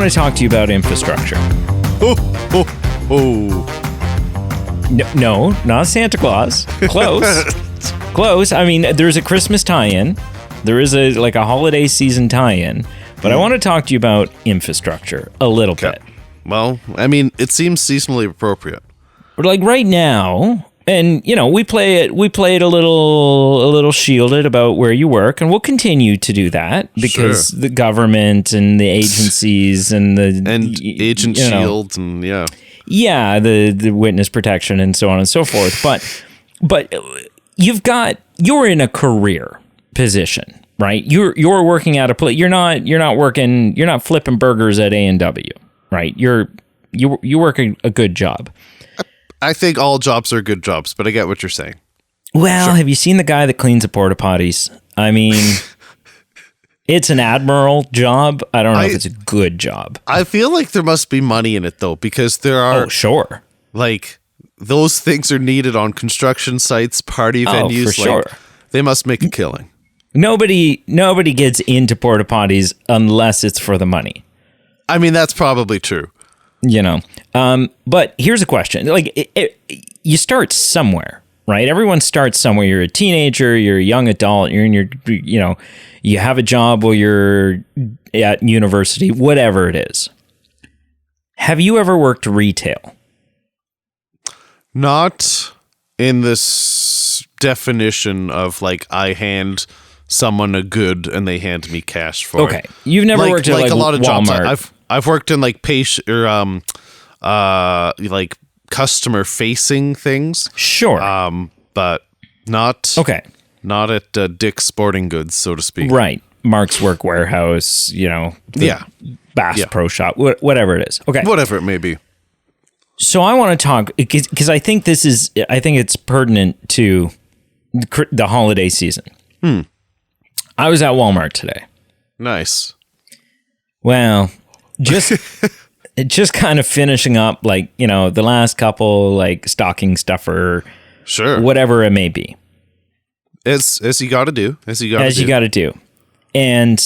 want to talk to you about infrastructure. No, not Santa Claus. Close. Close. I mean, there's a Christmas tie-in. There is a holiday season tie-in. But I want to talk to you about infrastructure a little bit. Well, I mean, it seems seasonally appropriate. But like right now, and we play it a little shielded about where you work, and we'll continue to do that because the government and the agencies and Agent Shield and the witness protection and so on and so forth. But you're in a career position, right? You're working at a place. You're not flipping burgers at A&W, right? You work a good job. I think all jobs are good jobs, but I get what you're saying. Well, Have you seen the guy that cleans the porta potties? I mean, it's an admiral job. I don't know if it's a good job. I feel like there must be money in it though, because there are like those things are needed on construction sites, party venues. For sure. They must make a killing. Nobody gets into porta potties unless it's for the money. I mean, that's probably true. But here's a question. You start somewhere, right? Everyone starts somewhere. You're a teenager, you're a young adult, you're in your, you have a job while you're at university, whatever it is. Have you ever worked retail? Not in this definition of I hand someone a good and they hand me cash for it. Okay. You've never worked at a lot of Walmart. Jobs. I've worked in customer facing things. Sure. But not at Dick's Sporting Goods, so to speak. Right. Mark's Work Warehouse, Bass Pro Shop, whatever it is. Okay. Whatever it may be. So I want to talk because I think it's pertinent to the holiday season. I was at Walmart today. Nice. Well, just kind of finishing up the last couple stocking stuffer, whatever it may be. As you got to do. You got to do. And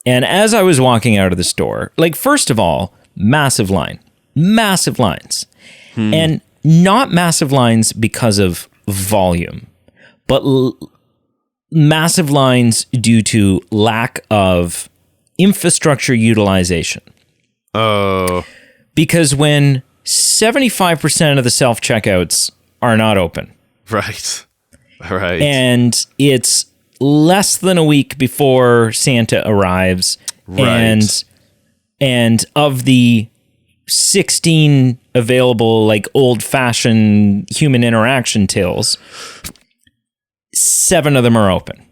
as I was walking out of the store, first of all, massive lines, and not massive lines because of volume, but massive lines due to lack of infrastructure utilization. Oh. Because when 75% of the self-checkouts are not open. Right. And it's less than a week before Santa arrives. Right. And of the 16 available old-fashioned human interaction tills, 7 of them are open.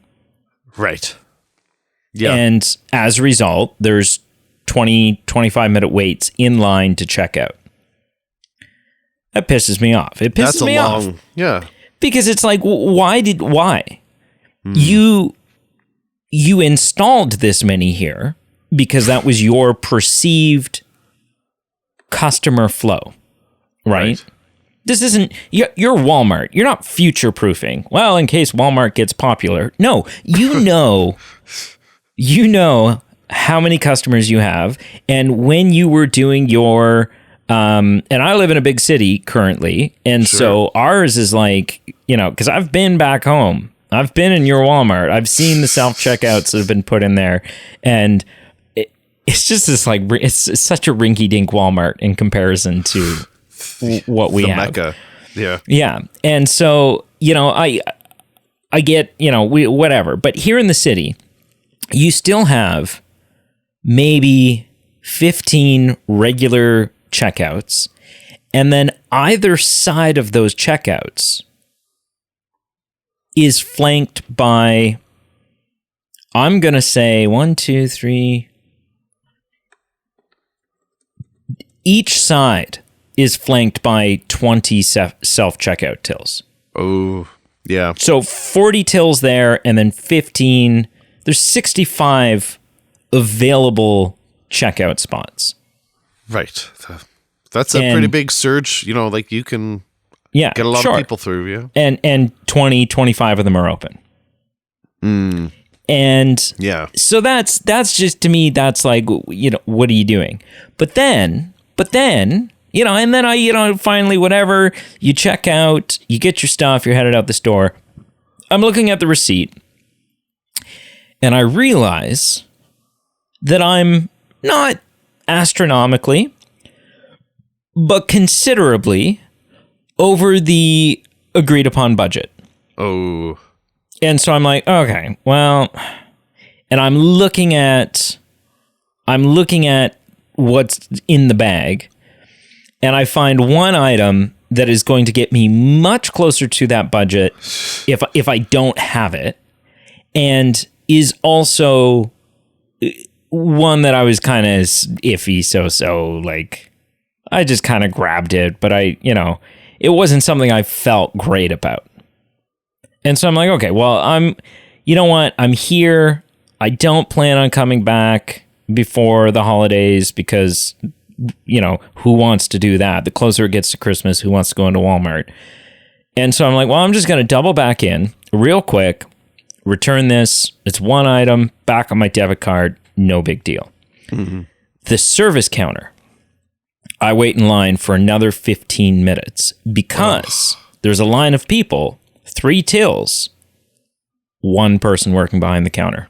Right. Yeah. And as a result, there's 20, 25-minute waits in line to check out. That pisses me off. It pisses me off. Yeah. Because it's why? You installed this many here because that was your perceived customer flow, right? This isn't, you're Walmart. You're not future-proofing. Well, in case Walmart gets popular. No, you know how many customers you have. And when you were doing your, and I live in a big city currently. And so ours is because I've been back home. I've been in your Walmart. I've seen the self-checkouts that have been put in there. And it's just this it's such a rinky-dink Walmart in comparison to what we have. Mecca. Yeah. Yeah. And so, I get, whatever. But here in the city, you still have maybe 15 regular checkouts. And then either side of those checkouts is flanked by, I'm going to say 1, 2, 3. Each side is flanked by 20 self-checkout tills. Oh, yeah. So 40 tills there, and then 15. There's 65 available checkout spots. Right. That's a pretty big surge. You can get a lot of people through. Yeah. And 20, 25 of them are open. And so that's just, to me, that's like, what are you doing? But then, and then I, finally, whatever, you check out, you get your stuff, you're headed out the store. I'm looking at the receipt and I realize that I'm not astronomically, but considerably over the agreed upon budget. Oh. And so I'm like, okay, well, and I'm looking at what's in the bag, and I find one item that is going to get me much closer to that budget if I don't have it, and is also one that I was kind of iffy, so like I just kind of grabbed it, but it wasn't something I felt great about. And so I'm like, okay, well, you know what? I'm here. I don't plan on coming back before the holidays because, who wants to do that? The closer it gets to Christmas, who wants to go into Walmart? And so I'm like, well, I'm just going to double back in real quick, return this. It's one item, back on my debit card, no big deal. Mm-hmm. The service counter, I wait in line for another 15 minutes because there's a line of people, 3 tills, 1 person working behind the counter.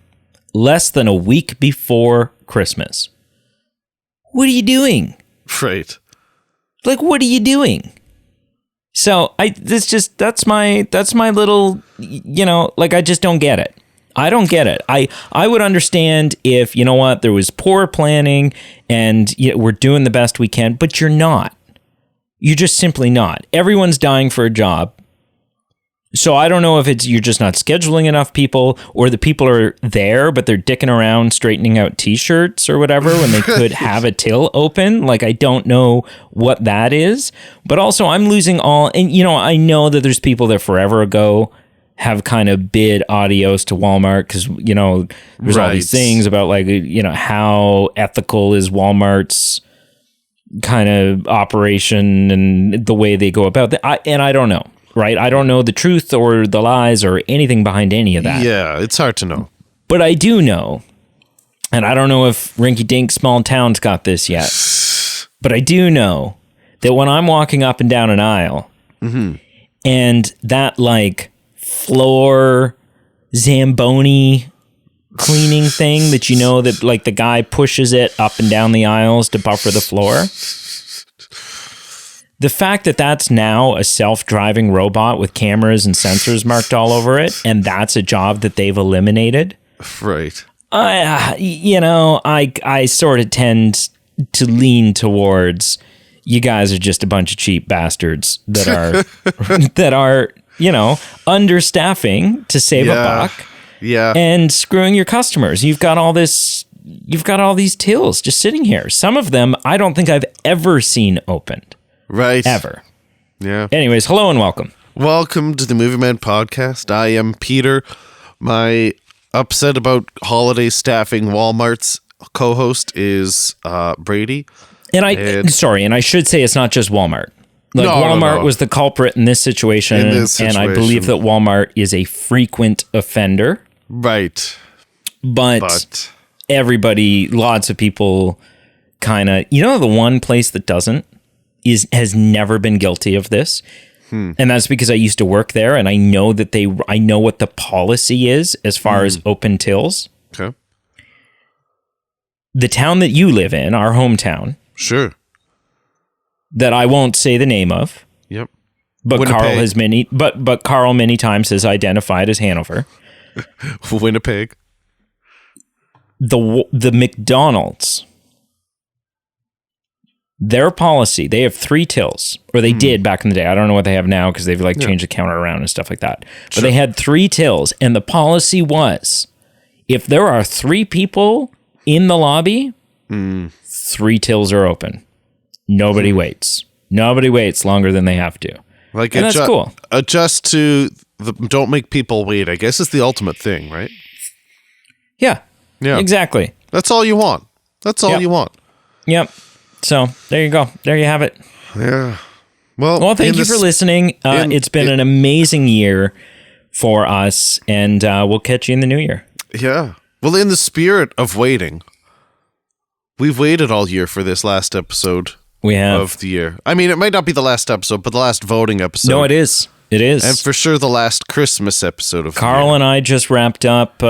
Less than a week before Christmas. What are you doing? Right. Like, what are you doing? So that's my little, I just don't get it. I don't get it. I would understand if, there was poor planning and we're doing the best we can, but you're not. You're just simply not. Everyone's dying for a job. So I don't know if it's you're just not scheduling enough people, or the people are there, but they're dicking around straightening out T-shirts or whatever when they could have a till open. Like, I don't know what that is. But also, I'm losing all... And, I know that there's people that forever ago have kind of bid adios to Walmart because, there's all these things about, like, how ethical is Walmart's kind of operation and the way they go about that. And I don't know. Right? I don't know the truth or the lies or anything behind any of that. Yeah, it's hard to know. But I do know, and I don't know if Rinky Dink Small Town's got this yet, but I do know that when I'm walking up and down an aisle, and that, like, floor Zamboni cleaning thing that that, like, the guy pushes it up and down the aisles to buffer the floor... The fact that that's now a self-driving robot with cameras and sensors marked all over it, and that's a job that they've eliminated. Right. I sort of tend to lean towards you guys are just a bunch of cheap bastards that are understaffing to save a buck. Yeah. And screwing your customers. You've got all these tills just sitting here. Some of them I don't think I've ever seen opened. Right. Ever. Yeah. Anyways, hello and welcome. Welcome to the Movie Man Podcast. I am Peter. My upset about holiday staffing Walmart's co-host is Brady. And I should say it's not just Walmart. Like, Walmart was the culprit in this situation, and I believe that Walmart is a frequent offender. Right. But everybody, lots of people kind of, the one place that doesn't has never been guilty of this. And that's because I used to work there, and I know that I know what the policy is as far as open tills. Okay. The town that you live in, our hometown. Sure. That I won't say the name of. Yep. But Carl many times has identified as Hanover. Winnipeg. The McDonald's, their policy, they have 3 tills, or they did back in the day. I don't know what they have now because they've changed the counter around and stuff like that. But they had 3 tills, and the policy was, if there are 3 people in the lobby, 3 tills are open. Nobody waits. Nobody waits longer than they have to. Like, and that's cool. Adjust to don't make people wait, I guess, is the ultimate thing, right? Yeah. Yeah. Exactly. That's all you want. That's all you want. Yep. So there you go. There you have it. Yeah. Well, thank you for listening. It's been an amazing year for us, and we'll catch you in the new year. Yeah. Well, in the spirit of waiting, we've waited all year for this last episode. We have. Of the year. I mean, it might not be the last episode, but the last voting episode. No, it is. It is. And for sure the last Christmas episode of Carl the year. and I just wrapped up,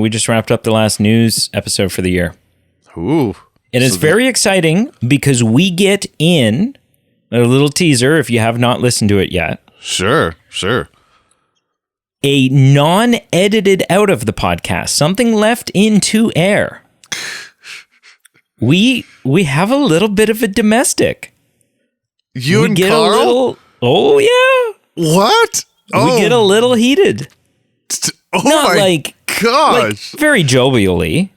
we just wrapped up the last news episode for the year. Ooh. And it's very exciting because we get in a little teaser, if you have not listened to it yet. Sure. A non-edited out of the podcast, something left into air. We have a little bit of a domestic. You and Carl? Oh yeah. What? We get a little heated. Oh Not my gosh. like very jovially,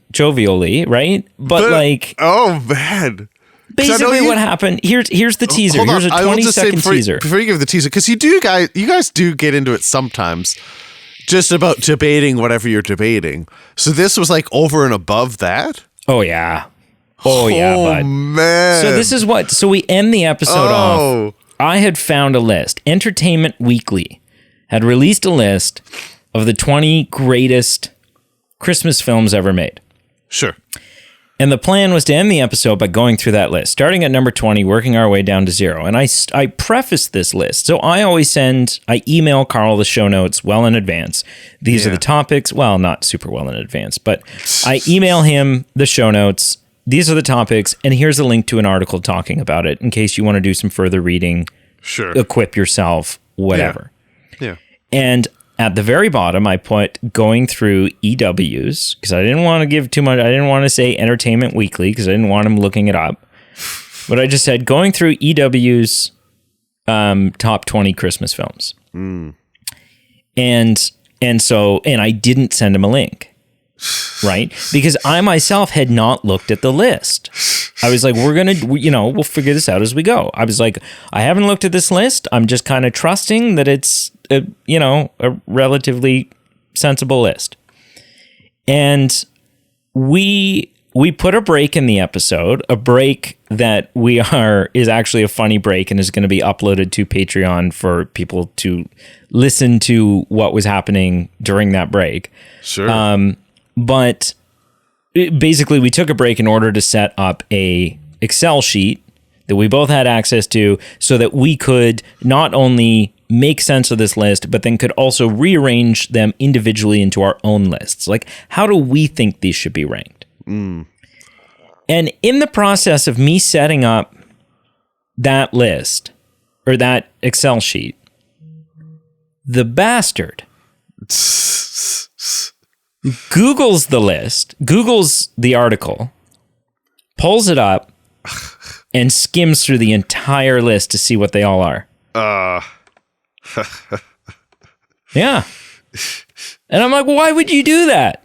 right? But like, oh man. basically what happened, here's the teaser. Hold on. Here's a I will just say 20-second teaser. Before you give the teaser, because you guys do get into it sometimes, just about debating whatever you're debating. So this was like over and above that? Oh yeah, bud. Man. So we end the episode off. I had found a list. Entertainment Weekly had released a list of the 20 greatest Christmas films ever made. Sure. And the plan was to end the episode by going through that list, starting at number 20, working our way down to 0. And I prefaced this list. So I email Carl the show notes well in advance. These are the topics. Well, not super well in advance, but I email him the show notes. These are the topics, and here's a link to an article talking about it in case you want to do some further reading, equip yourself, whatever. Yeah. And at the very bottom, I put going through EWs because I didn't want to give too much. I didn't want to say Entertainment Weekly because I didn't want him looking it up. But I just said going through EW's top 20 Christmas films. And I didn't send him a link. Right? Because I myself had not looked at the list. I was like, we'll figure this out as we go. I was like, I haven't looked at this list. I'm just kind of trusting that it's a relatively sensible list. And we put a break in the episode, a break that is actually a funny break and is going to be uploaded to Patreon for people to listen to what was happening during that break. Sure. But basically, we took a break in order to set up a Excel sheet that we both had access to so that we could not only make sense of this list, but then could also rearrange them individually into our own lists. Like, how do we think these should be ranked? And in the process of me setting up that list or that Excel sheet, the bastard Googles the list, Googles the article, pulls it up, and skims through the entire list to see what they all are. Yeah. And I'm like, why would you do that?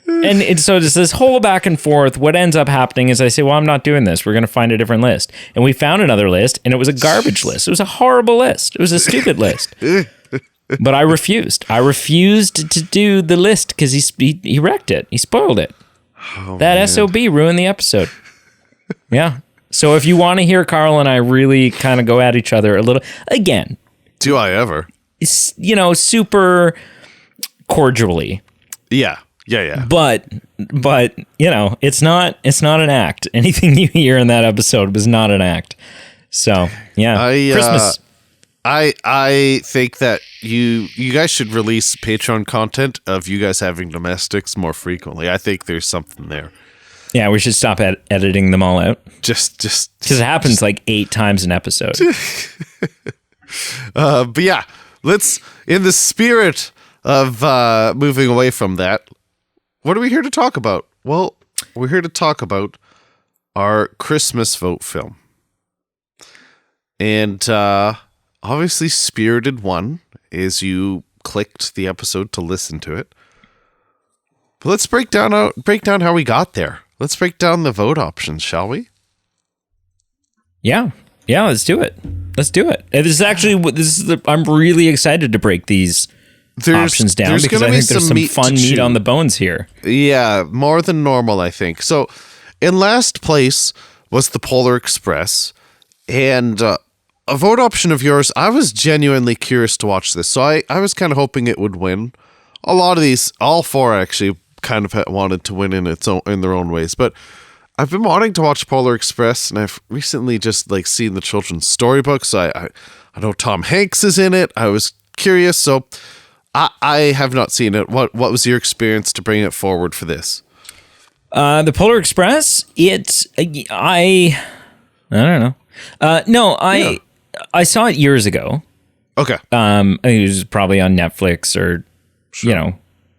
And so there's this whole back and forth. What ends up happening is I say, well, I'm not doing this. We're going to find a different list. And we found another list, and it was a garbage list. It was a horrible list. It was a stupid list. But I refused. I refused to do the list because he wrecked it. He spoiled it. That SOB ruined the episode. Yeah. So if you want to hear Carl and I really kind of go at each other a little, again. Do I ever? Super cordially. Yeah. But it's not an act. Anything you hear in that episode was not an act. So, yeah. Christmas. I think that you guys should release Patreon content of you guys having domestics more frequently. I think there's something there. Yeah, we should stop editing them all out. Just because it happens like 8 times an episode. But yeah, let's, in the spirit of moving away from that, what are we here to talk about? Well, we're here to talk about our Christmas vote film. And obviously Spirited won as you clicked the episode to listen to it. But let's break down how we got there. Let's break down the vote options, shall we? Yeah, let's do it. I'm really excited to break these options down because I think there's some fun meat on the bones here. Yeah, more than normal, I think. So, in last place was the Polar Express, and a vote option of yours. I was genuinely curious to watch this, so I was kind of hoping it would win. A lot of these, all 4 actually, kind of wanted to win in their own ways. But I've been wanting to watch Polar Express, and I've recently just like seen the children's storybooks. I know Tom Hanks is in it. I was curious, so I have not seen it. What was your experience to bring it forward for this? The Polar Express. I don't know. No, I saw it years ago. Okay. I think it was probably on Netflix or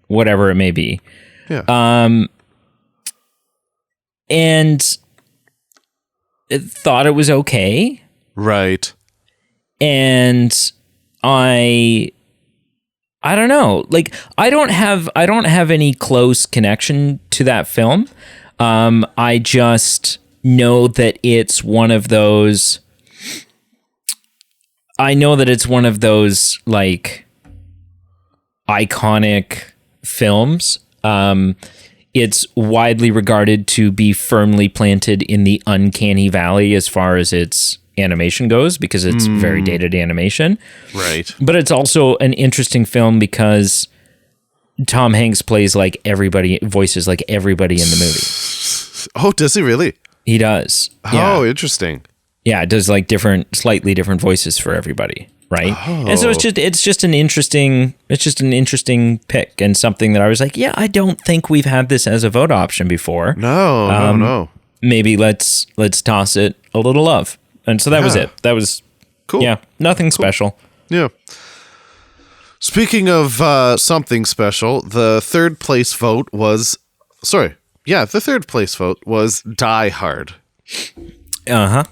whatever it may be. Yeah. And thought it was okay. Right. And I don't know. Like I don't have any close connection to that film. I just know that it's one of those. I know that it's one of those like iconic films. It's widely regarded to be firmly planted in the uncanny valley as far as its animation goes, because it's very dated animation. Right. But it's also an interesting film because Tom Hanks voices like everybody in the movie. Oh, does he really? He does. Oh, interesting. Yeah, it does like slightly different voices for everybody, right? Oh. And so it's just an interesting pick, and something that I was like, yeah, I don't think we've had this as a vote option before. No. Maybe let's toss it a little love. And so that was it. That was cool. Yeah, nothing special. Yeah. Speaking of something special, the third place vote was Die Hard. Uh-huh.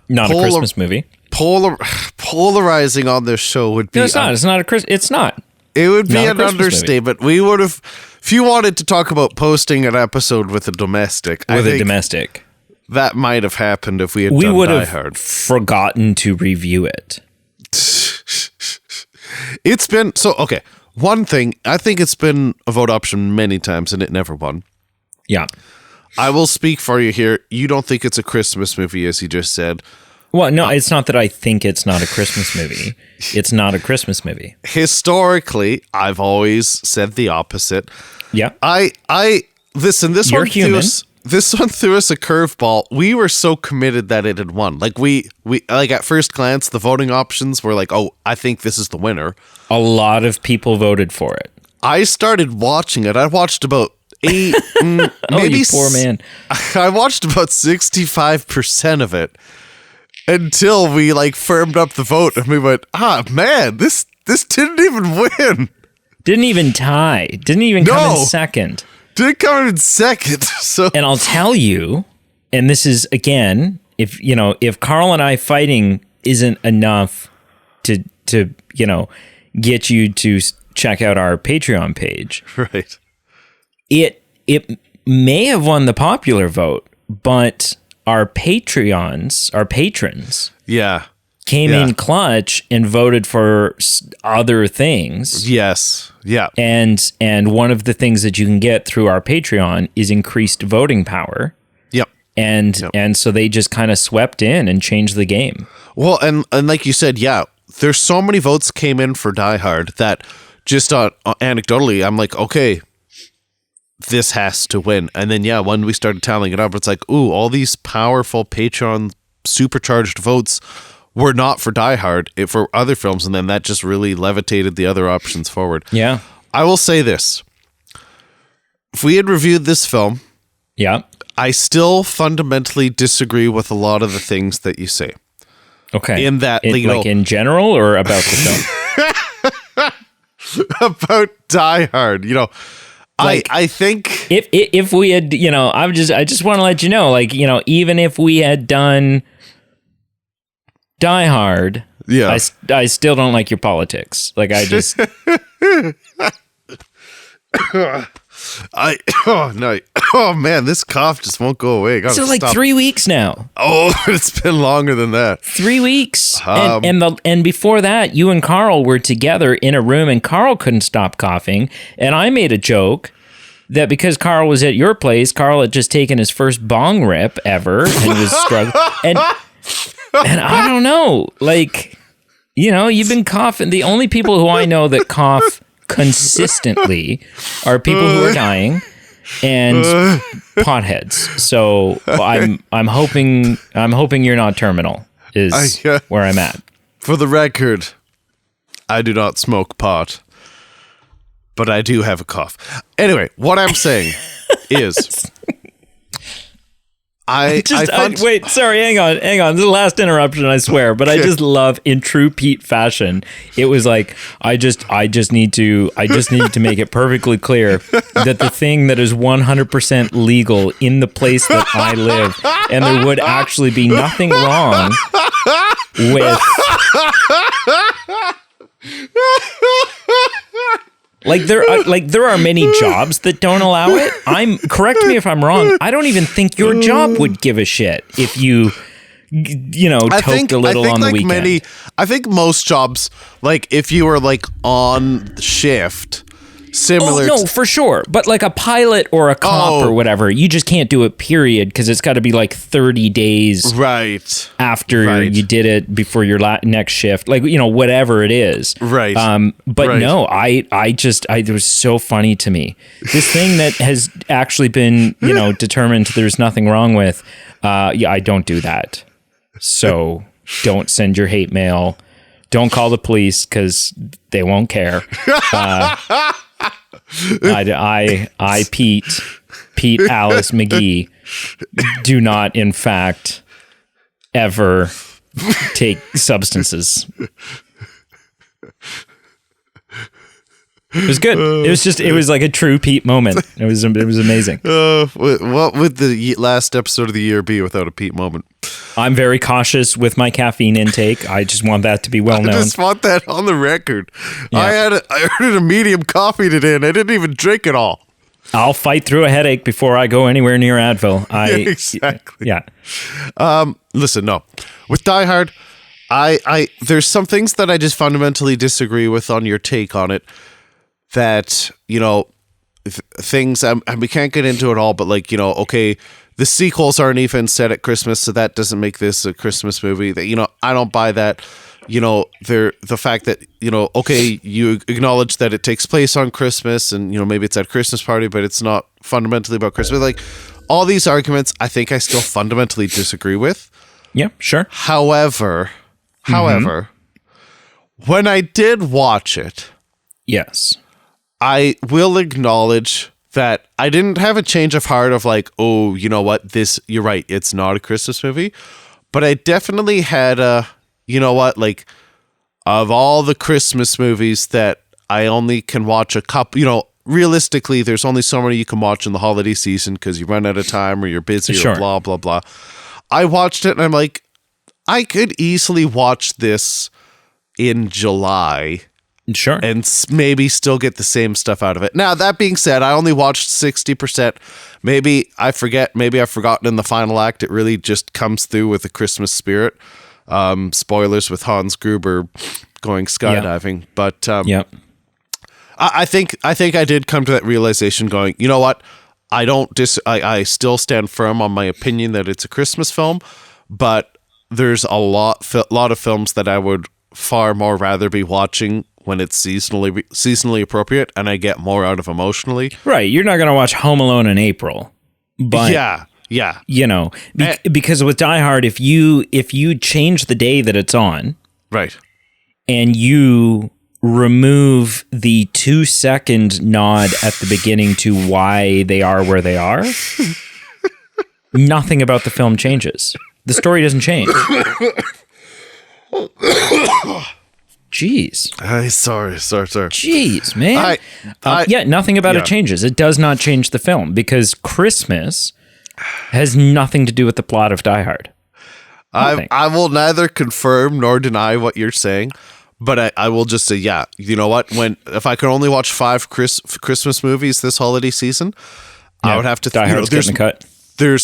Not a Christmas movie. Polarizing on this show would be... No, it's not. It's not. It would be an understatement. We would have... If you wanted to talk about posting an episode with a domestic... That might have happened if we had done Die Hard. We would have forgotten to review it. It's been... So, okay. One thing, I think it's been a vote option many times and it never won. Yeah. I will speak for you here. You don't think it's a Christmas movie, as you just said. Well, no, it's not that I think it's not a Christmas movie. It's not a Christmas movie. Historically, I've always said the opposite. Yeah. Listen, this one threw us a curveball. We were so committed that it had won. Like we like at first glance, the voting options were like, oh, I think this is the winner. A lot of people voted for it. I started watching it. I watched about 8, maybe you poor man. I watched about 65% of it until we like firmed up the vote, and we went, man, this didn't even win. Didn't even tie. Didn't even come in second. Didn't come in second. So, and I'll tell you, and this is again, if Carl and I fighting isn't enough to get you to check out our Patreon page, right? It may have won the popular vote, but our patrons, came in clutch and voted for other things. Yes. Yeah. And one of the things that you can get through our Patreon is increased voting power. Yep. And so they just kind of swept in and changed the game. Well, and like you said, there's so many votes came in for Die Hard that just anecdotally, I'm like, okay, this has to win. And then, when we started tallying it up, it's like, ooh, all these powerful Patreon supercharged votes were not for Die Hard, for other films. And then that just really levitated the other options forward. Yeah. I will say this. If we had reviewed this film, I still fundamentally disagree with a lot of the things that you say. Okay. In that, in general or about the film? About Die Hard, I think if we had, I just want to let you know, even if we had done Die Hard, I still don't like your politics. Like I just, oh man, this cough just won't go away. So like 3 weeks now. Oh, it's been longer than that. 3 weeks, and before that, you and Carl were together in a room, and Carl couldn't stop coughing, and I made a joke that because Carl was at your place, Carl had just taken his first bong rip ever and was struggling, and I don't know, you've been coughing. The only people who I know that cough consistently are people who are dying and potheads. So I'm hoping you're not terminal is where I'm at. For the record, I do not smoke pot, but I do have a cough. Anyway, what I'm saying is, wait, sorry, hang on. This is the last interruption, I swear, but I just love, in true Pete fashion, it was like, I just need to make it perfectly clear that the thing that is 100% legal in the place that I live, and there would actually be nothing wrong with... there are many jobs that don't allow it. Correct me if I'm wrong. I don't even think your job would give a shit if you toked a little on the weekend. I think most jobs, like if you were like on shift, similar. Oh, no, for sure. But like a pilot or a cop or whatever, you just can't do it, period, because it's got to be like 30 days after you did it before your next shift. Like, whatever it is. Right. But no, it was so funny to me. This thing that has actually been, determined there's nothing wrong with, I don't do that. So don't send your hate mail. Don't call the police because they won't care. Pete Alice McGee, do not, in fact, ever take substances. It was good. It was like a true Pete moment. It was amazing. What would the last episode of the year be without a Pete moment? I'm very cautious with my caffeine intake. I just want that to be well known. I just want that on the record. Yeah. I ordered a medium coffee today, and I didn't even drink it all. I'll fight through a headache before I go anywhere near Advil. Exactly. Yeah. Listen, no. With Die Hard, I there's some things that I just fundamentally disagree with on your take on it. That, things, we can't get into it all, but like, okay, the sequels aren't even set at Christmas, so that doesn't make this a Christmas movie. That, I don't buy that. The fact that, okay, you acknowledge that it takes place on Christmas and, maybe it's at a Christmas party, but it's not fundamentally about Christmas. Like, all these arguments, I think I still fundamentally disagree with. Yeah, sure. However, when I did watch it... Yes. I will acknowledge that I didn't have a change of heart of like, oh, you know what, you're right, it's not a Christmas movie. But I definitely had like, of all the Christmas movies that I only can watch a couple, realistically, there's only so many you can watch in the holiday season because you run out of time or you're busy or blah, blah, blah. I watched it and I'm like, I could easily watch this in July. Sure. And maybe still get the same stuff out of it. Now, that being said, I only watched 60%. Maybe I forget. Maybe I've forgotten in the final act. It really just comes through with the Christmas spirit. Spoilers with Hans Gruber going skydiving. Yeah. But I think I did come to that realization going, you know what? I still stand firm on my opinion that it's a Christmas film. But there's a lot of films that I would far more rather be watching when it's seasonally appropriate and I get more out of emotionally. Right. You're not going to watch Home Alone in April. But yeah. Because with Die Hard, if you change the day that it's on, right, and you remove the 2-second nod at the beginning to why they are where they are, nothing about the film changes. The story doesn't change. Jeez. Sorry. Jeez, man. Nothing about it changes. It does not change the film because Christmas has nothing to do with the plot of Die Hard. I will neither confirm nor deny what you're saying, but I will just say, yeah, you know what? If I could only watch 5 Christmas movies this holiday season, I would have to... Die Hard's getting the cut.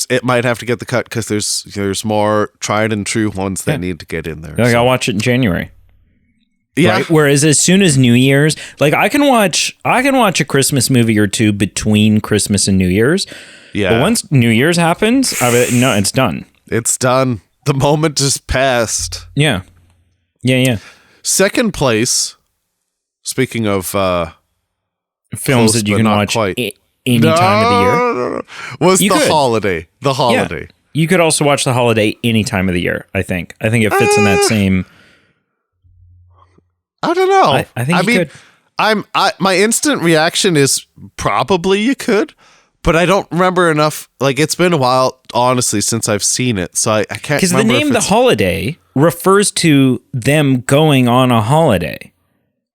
It might have to get the cut because there's more tried and true ones that need to get in there. I'll watch it in January. Yeah. Right? Whereas as soon as New Year's, like I can watch a Christmas movie or two between Christmas and New Year's. Yeah. But once New Year's happens, no, it's done. It's done. The moment is past. Yeah. Second place, speaking of films close, that you but can not watch quite. any time of the year. No. Was You the could. holiday. The holiday. Yeah. You could also watch The Holiday any time of the year, I think. I think it fits in that same... I don't know. I think you could. My instant reaction is probably you could, but I don't remember enough. Like, it's been a while, honestly, since I've seen it, so I can't remember. Because the name The Holiday refers to them going on a holiday.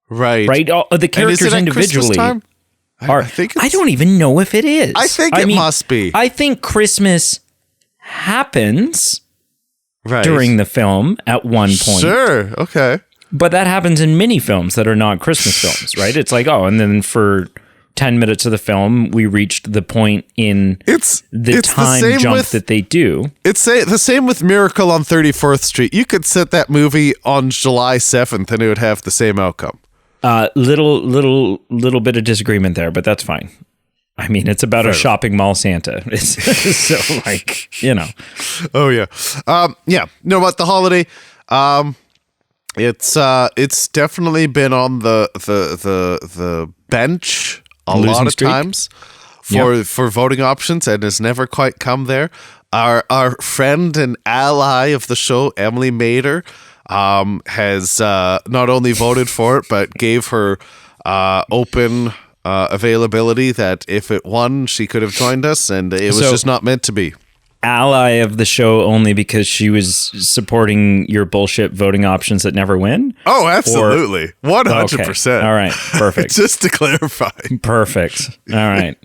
Right. Right? All, the characters individually are. I don't even know if it is. I think it must be. I think Christmas happens during the film at one point. Sure. Okay. But that happens in many films that are not Christmas films, right? It's like, and then for 10 minutes of the film, we reached the point in the time jump that they do. It's the same with Miracle on 34th Street. You could set that movie on July 7th and it would have the same outcome. Little bit of disagreement there, but that's fine. I mean, it's about a shopping mall Santa. It's so like, you know. Oh yeah. Yeah. No, but The Holiday, it's definitely been on the bench a lot of times for voting options and has never quite come there. Our friend and ally of the show, Emily Mader, has not only voted for it but gave her open availability that if it won, she could have joined us, and it was just not meant to be. Ally of the show only because she was supporting your bullshit voting options that never win? Oh, absolutely. 100%. Okay. All right. Perfect. Just to clarify. Perfect. All right.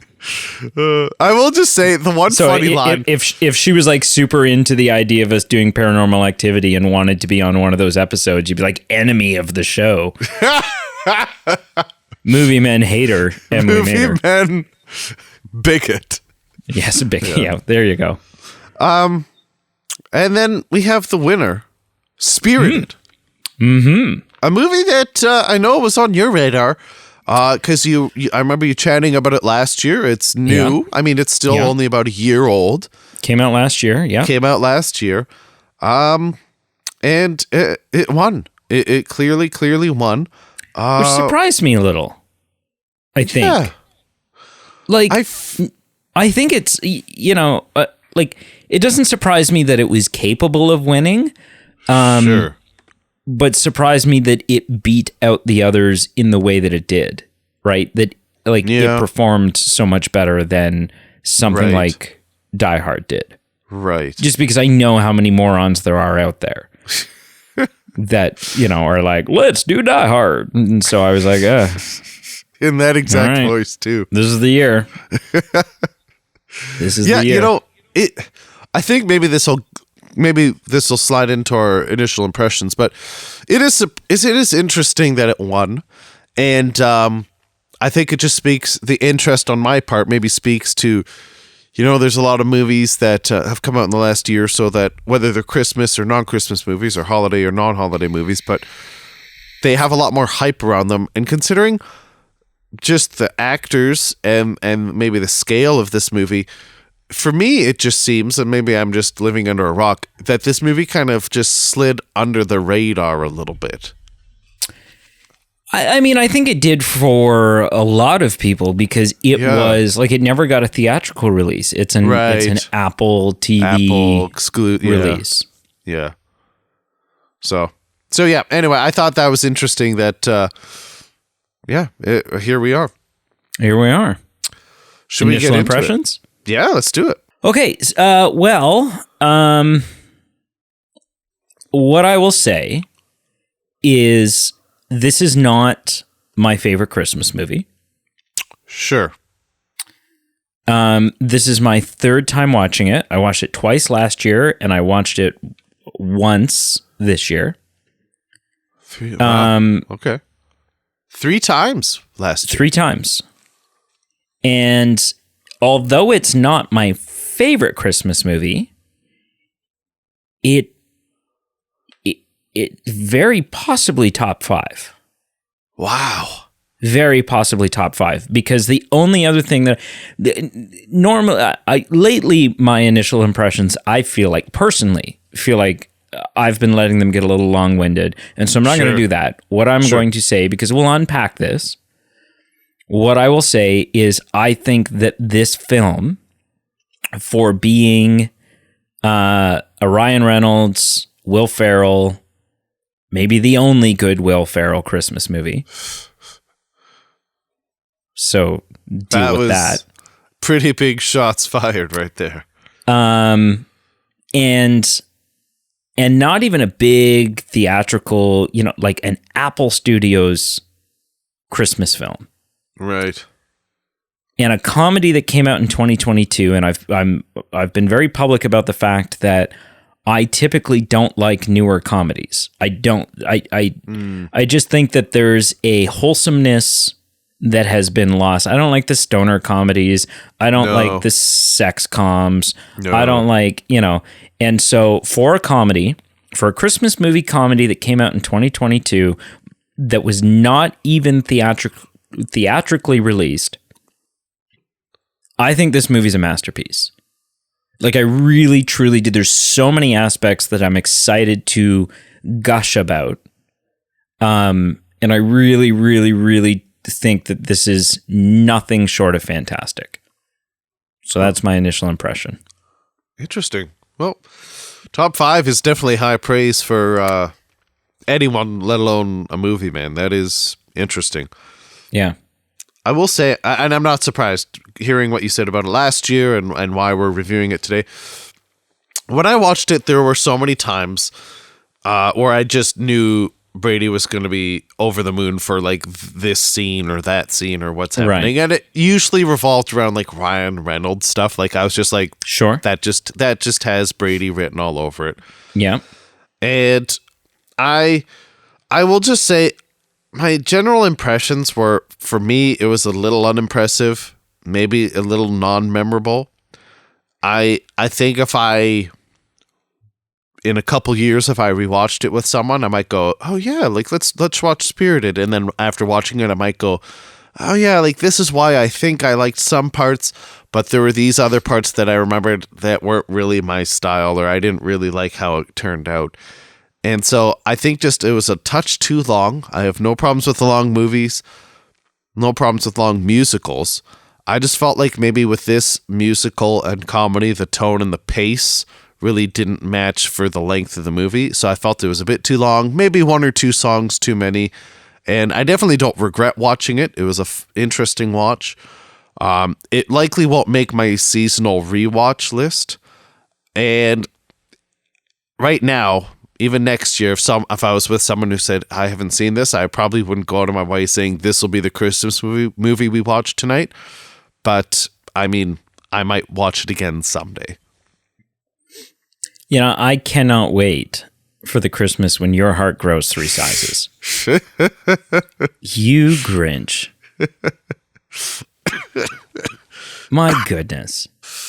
I will just say the one funny line. If she was like super into the idea of us doing Paranormal Activity and wanted to be on one of those episodes, you'd be like enemy of the show. Movie men hater. Movie men bigot. Yes, bigot. Yeah, there you go. And then we have the winner, Spirited. Mm-hmm. A movie that I know was on your radar because I remember you chatting about it last year. It's new. Yeah. I mean, it's still only about a year old. Came out last year, yeah. Came out last year. And it won. It clearly won. Which surprised me a little, I think. Yeah. Like, I think it's, like, it doesn't surprise me that it was capable of winning. Sure. But surprised me that it beat out the others in the way that it did, right? That, like, it performed so much better than something like Die Hard did. Right. Just because I know how many morons there are out there that, are like, let's do Die Hard. And so I was like, in that exact voice, too. This is the year. This is the year. I think maybe this will slide into our initial impressions, but it is interesting that it won, and I think it just speaks, the interest on my part maybe speaks to, there's a lot of movies that have come out in the last year, so that whether they're Christmas or non-Christmas movies or holiday or non-holiday movies, but they have a lot more hype around them, and considering just the actors and maybe the scale of this movie, for me, it just seems, and maybe I'm just living under a rock, that this movie kind of just slid under the radar a little bit. I mean, I think it did for a lot of people because it was like, it never got a theatrical release. It's an Apple TV release. Yeah. So yeah. Anyway, I thought that was interesting that, here we are. Here we are. Should we get impressions? Yeah, let's do it. Okay. What I will say is this is not my favorite Christmas movie. Sure. This is my third time watching it. I watched it twice last year, and I watched it once this year. Okay. 3 times last year. 3 times. And although it's not my favorite Christmas movie, it very possibly top 5. Wow. Very possibly top 5, because the only other thing that lately my initial impressions, I personally feel like I've been letting them get a little long-winded, and so I'm not going to do that. What I'm going to say, because we'll unpack this, What I will say is I think that this film, for being a Ryan Reynolds, Will Ferrell, maybe the only good Will Ferrell Christmas movie. So deal with that. Pretty big shots fired right there. And not even a big theatrical, like an Apple Studios Christmas film. Right. And a comedy that came out in 2022, and I've been very public about the fact that I typically don't like newer comedies. I just think that there's a wholesomeness that has been lost. I don't like the stoner comedies. I don't like the sex coms. No. I don't like, and so for a Christmas movie comedy that came out in 2022 that was not even theatrically released, I think this movie's a masterpiece. Like, I really, truly did. There's so many aspects that I'm excited to gush about. And I really, really, really think that this is nothing short of fantastic. So that's my initial impression. Interesting. Well, top 5 is definitely high praise for anyone, let alone a movie, man. That is interesting. Yeah. I will say, and I'm not surprised hearing what you said about it last year and why we're reviewing it today. When I watched it, there were so many times where I just knew Brady was going to be over the moon for like this scene or that scene or what's happening. Right. And it usually revolved around like Ryan Reynolds stuff. Like I was just like, sure, that just has Brady written all over it. Yeah. And I will just say, my general impressions were, for me, it was a little unimpressive, maybe a little non-memorable. I think in a couple years, if I rewatched it with someone, I might go, oh yeah, like let's watch Spirited. And then after watching it, I might go, oh yeah, like this is why I think I liked some parts, but there were these other parts that I remembered that weren't really my style, or I didn't really like how it turned out. And so I think just it was a touch too long. I have no problems with the long movies, no problems with long musicals. I just felt like maybe with this musical and comedy, the tone and the pace really didn't match for the length of the movie. So I felt it was a bit too long, maybe 1 or 2 songs too many. And I definitely don't regret watching it. It was a interesting watch. It likely won't make my seasonal rewatch list. And right now, even next year, if I was with someone who said, I haven't seen this, I probably wouldn't go out of my way saying this will be the Christmas movie we watch tonight. But I mean, I might watch it again someday. I cannot wait for the Christmas when your heart grows 3 sizes. You Grinch. My goodness.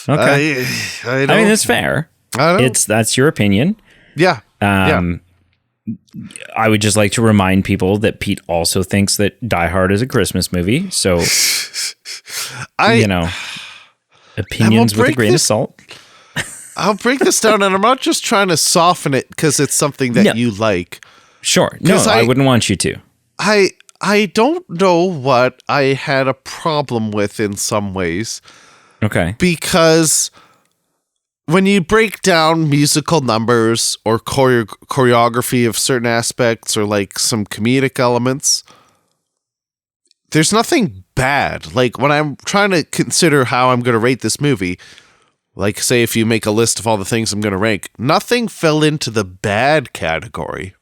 Okay. I mean, it's fair. That's your opinion. Yeah. I would just like to remind people that Pete also thinks that Die Hard is a Christmas movie. So, opinions with a grain of salt. I'll break this down, and I'm not just trying to soften it because it's something that you like. Sure. No, I wouldn't want you to. I don't know what I had a problem with in some ways. Okay. Because when you break down musical numbers or choreography of certain aspects or like some comedic elements, there's nothing bad. Like when I'm trying to consider how I'm going to rate this movie, like say if you make a list of all the things I'm going to rank, nothing fell into the bad category.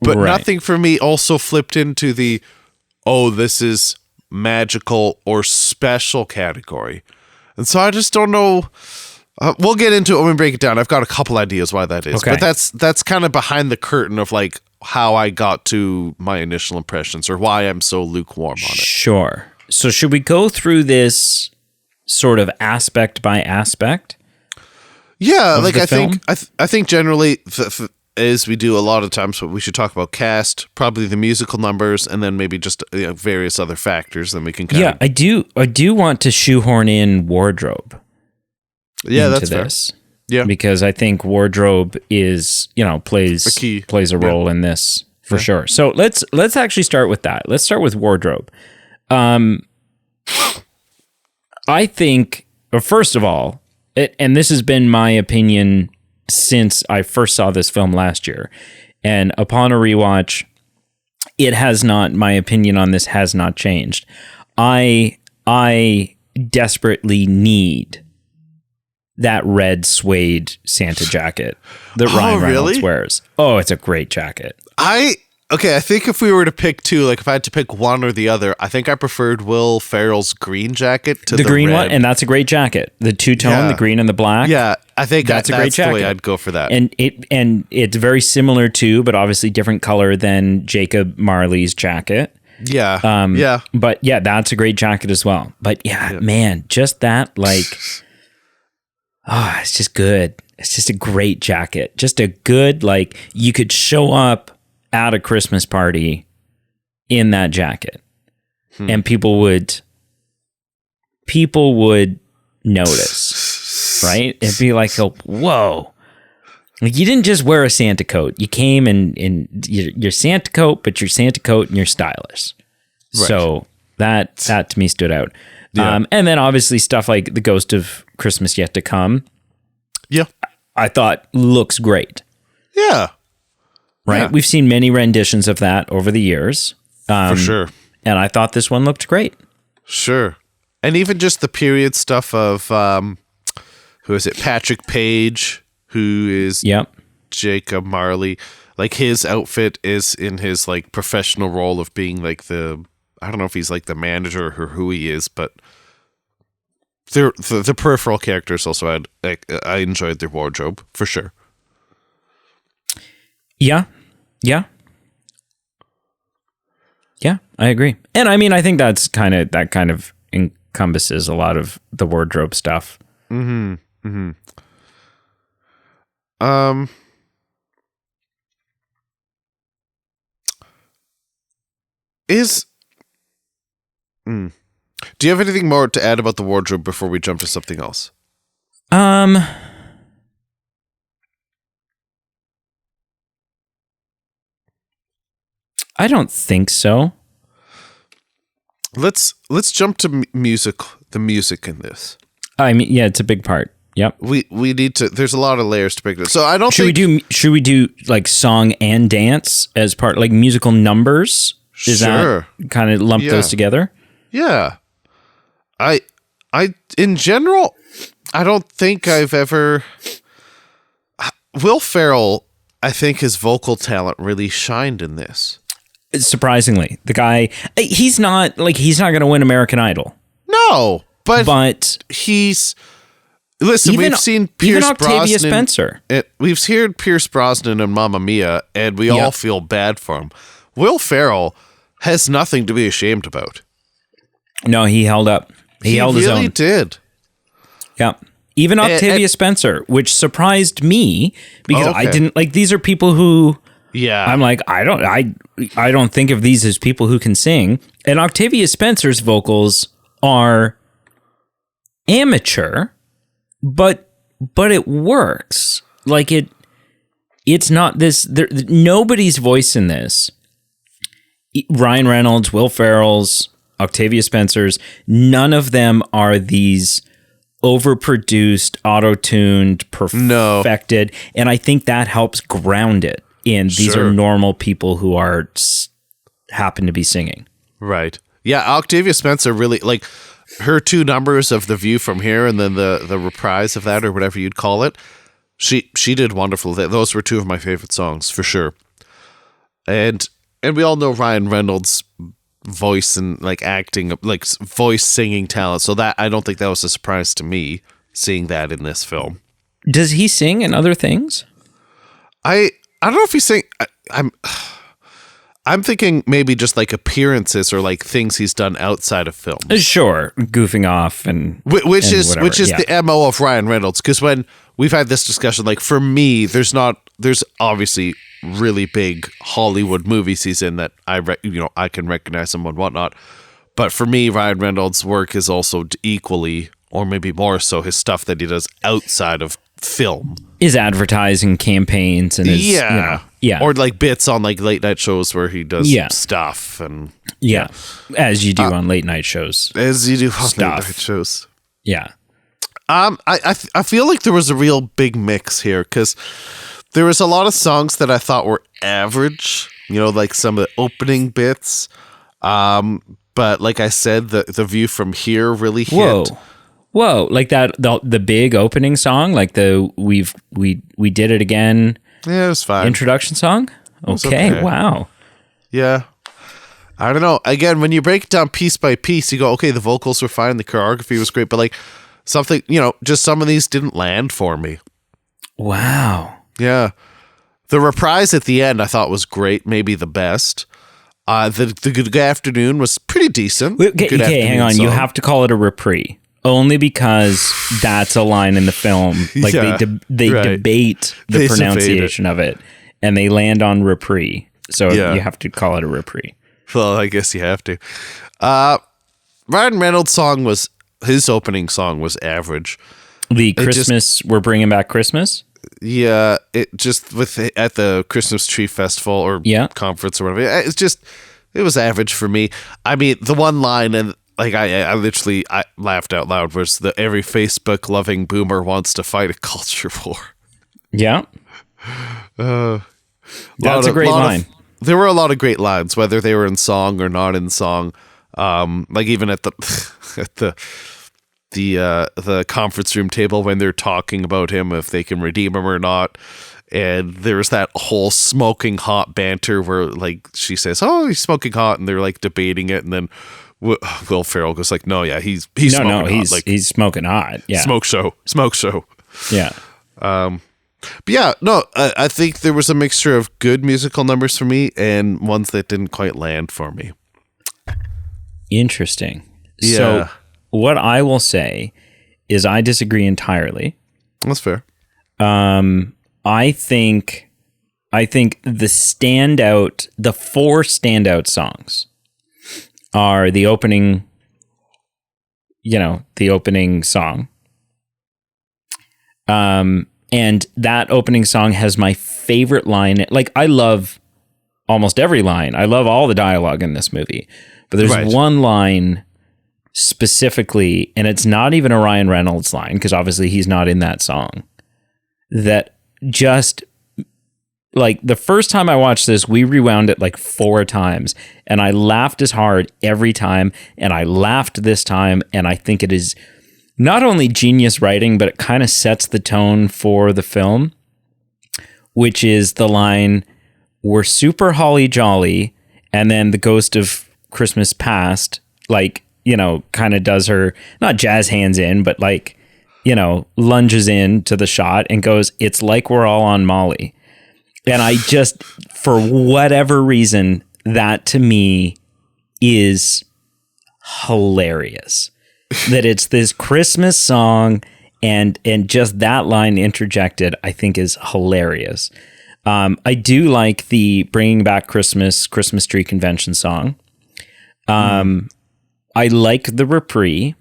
But nothing for me also flipped into the, this is magical or special category. And so I just don't know. We'll get into it when we break it down. I've got a couple ideas why that is. Okay. But that's kind of behind the curtain of like how I got to my initial impressions or why I'm so lukewarm on it. Sure. So should we go through this sort of aspect by aspect? Yeah, like I think generally as we do a lot of times, we should talk about cast, probably the musical numbers, and then maybe just various other factors. Then we can I do want to shoehorn in wardrobe. Yeah, that's this. Fair. Yeah, because I think wardrobe is plays a role in this for sure. So let's actually start with that. Let's start with wardrobe. I think, first of all, and this has been my opinion since I first saw this film last year, and upon a rewatch, it has not. My opinion on this has not changed. I desperately need that red suede Santa jacket that Ryan Reynolds wears. Oh, it's a great jacket. I think if we were to pick two, like if I had to pick one or the other, I think I preferred Will Ferrell's green jacket to the green red. one, and that's a great jacket. The two-tone, the green and the black. Yeah, I think that's a great jacket. The way I'd go for that. And it's very similar to, but obviously different color than Jacob Marley's jacket. Yeah. Yeah. But yeah, that's a great jacket as well. But yeah, man, just that, like, it's just good. It's just a great jacket. Just a good, like, you could show up at a Christmas party in that jacket and people would notice, right? It'd be like, oh, whoa. Like, you didn't just wear a Santa coat. You came in your Santa coat, but your Santa coat and you're stylish. Right. So that to me stood out. Yeah. And then obviously stuff like The Ghost of Christmas Yet to Come. Yeah. I thought looks great. Yeah. Right? Yeah. We've seen many renditions of that over the years. For sure. And I thought this one looked great. Sure. And even just the period stuff of, who is it? Patrick Page, who is Jacob Marley. Like, his outfit is in his, like, professional role of being, like, I don't know if he's, like, the manager or who he is, but the peripheral characters also I enjoyed their wardrobe, for sure. Yeah. Yeah. Yeah, I agree. And I mean, I think that kind of encompasses a lot of the wardrobe stuff. Mm-hmm. Mm-hmm. Do you have anything more to add about the wardrobe before we jump to something else? I don't think so. Let's jump to music. The music in this. I mean, yeah, it's a big part. Yep. We need to. There's a lot of layers to pick this. So I don't. Should we do like song and dance as part, like musical numbers? Is that kind of lump those together? Yeah. I in general, I don't think I've ever. Will Ferrell, I think his vocal talent really shined in this. Surprisingly, the guy, he's not going to win American Idol. No, but he's. Listen, we've seen Pierce Octavia Brosnan. Spencer. We've heard Pierce Brosnan and Mamma Mia, and we all feel bad for him. Will Ferrell has nothing to be ashamed about. No, he held up. He held his own. He really did. Yeah. Even Octavia Spencer, which surprised me because I didn't like. These are people who. Yeah. I'm like, I don't think of these as people who can sing. And Octavia Spencer's vocals are amateur, but it works. Like it's not this. Nobody's voice in this. Ryan Reynolds, Will Ferrell's, Octavia Spencer's. None of them are these overproduced, auto-tuned, perfected, and I think that helps ground it. And these are normal people who happen to be singing. Right. Yeah, Octavia Spencer really, like, her two numbers of The View from Here and then the reprise of that, or whatever you'd call it, she did wonderful. Those were two of my favorite songs, for sure. And we all know Ryan Reynolds' voice and, like, acting, like, voice singing talent. So that, I don't think that was a surprise to me, seeing that in this film. Does he sing in other things? I don't know if he's saying. I'm thinking maybe just like appearances or like things he's done outside of film. Sure, goofing off which is the MO of Ryan Reynolds. Because when we've had this discussion, like for me, there's obviously really big Hollywood movies he's in that I can recognize him and whatnot. But for me, Ryan Reynolds' work is also equally, or maybe more so, his stuff that he does outside of film. His advertising campaigns and his, yeah. Or like bits on like late night shows where he does stuff and as you do on late night shows. As you do on late night shows. Yeah. I feel like there was a real big mix here because there was a lot of songs that I thought were average, like some of the opening bits. But like I said, the view from here really hit. Whoa! Like that, the big opening song, like we did it again. Yeah, it was fine. Introduction song. Okay. Wow. Yeah. I don't know. Again, when you break it down piece by piece, you go, okay, the vocals were fine, the choreography was great, but like something, just some of these didn't land for me. Wow. Yeah. The reprise at the end I thought was great, maybe the best. The Good Afternoon was pretty decent. Okay, hang on. Song. You have to call it a reprise. Only because that's a line in the film. Like they debate the pronunciation of it, and they land on reprise. So you have to call it a reprise. Well, I guess you have to. Ryan Reynolds' his opening song was average. We're bringing back Christmas. Yeah, it just at the Christmas Tree Festival or conference or whatever. It was average for me. I mean, the one line and. Like I literally laughed out loud was every Facebook loving boomer wants to fight a culture war. Yeah. That's a great line. There were a lot of great lines, whether they were in song or not in song. Like even at the the conference room table when they're talking about him, if they can redeem him or not. And there's that whole smoking hot banter where like she says, "Oh, he's smoking hot," and they're like debating it, and then Will Ferrell goes like, "No, yeah, he's smoking hot. Like, he's smoking hot. Yeah, smoke show. Yeah." But yeah, no, I think there was a mixture of good musical numbers for me and ones that didn't quite land for me. Interesting. Yeah. So what I will say is I disagree entirely. That's fair. I think the four standout songs are the opening song. And that opening song has my favorite line. Like, I love almost every line. I love all the dialogue in this movie. But there's one line specifically, and it's not even a Ryan Reynolds line, because obviously he's not in that song, that just... Like, the first time I watched this, we rewound it like 4 times, and I laughed as hard every time, and I laughed this time, and I think it is not only genius writing, but it kind of sets the tone for the film, which is the line, "We're super holly jolly," and then the ghost of Christmas past, like, kind of does her, not jazz hands in, but like, lunges in to the shot and goes, "It's like we're all on Molly." And I just, for whatever reason, that to me is hilarious. That it's this Christmas song and just that line interjected, I think is hilarious. I do like the Bringing Back Christmas Tree Convention song. I like the reprise,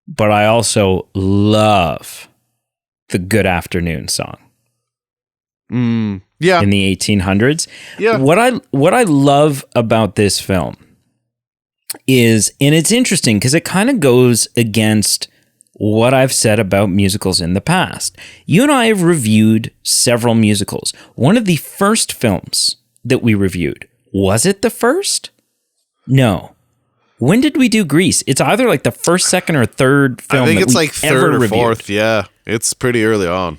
but I also love the Good Afternoon song. Yeah. In the 1800s. Yeah. What I love about this film is, and it's interesting because it kind of goes against what I've said about musicals in the past. You and I have reviewed several musicals. One of the first films that we reviewed, was it the first? No. When did we do Grease? It's either like the first, second, or third film. I think it's like third or fourth. Yeah. It's pretty early on.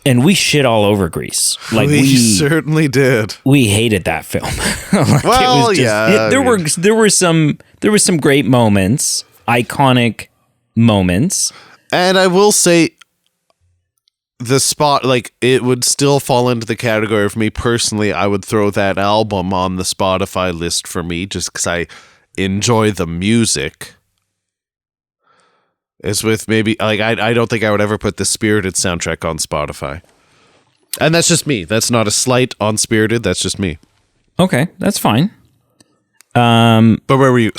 And we shit all over Grease. Like we certainly did. We hated that film. Like, well, it was just, there were some great moments, iconic moments. And I will say the spot, like, it would still fall into the category of me personally. I would throw that album on the Spotify list for me just because I enjoy the music. Is with maybe, like, I don't think I would ever put the Spirited soundtrack on Spotify. And that's just me. That's not a slight on Spirited. That's just me. Okay, that's fine. But where were you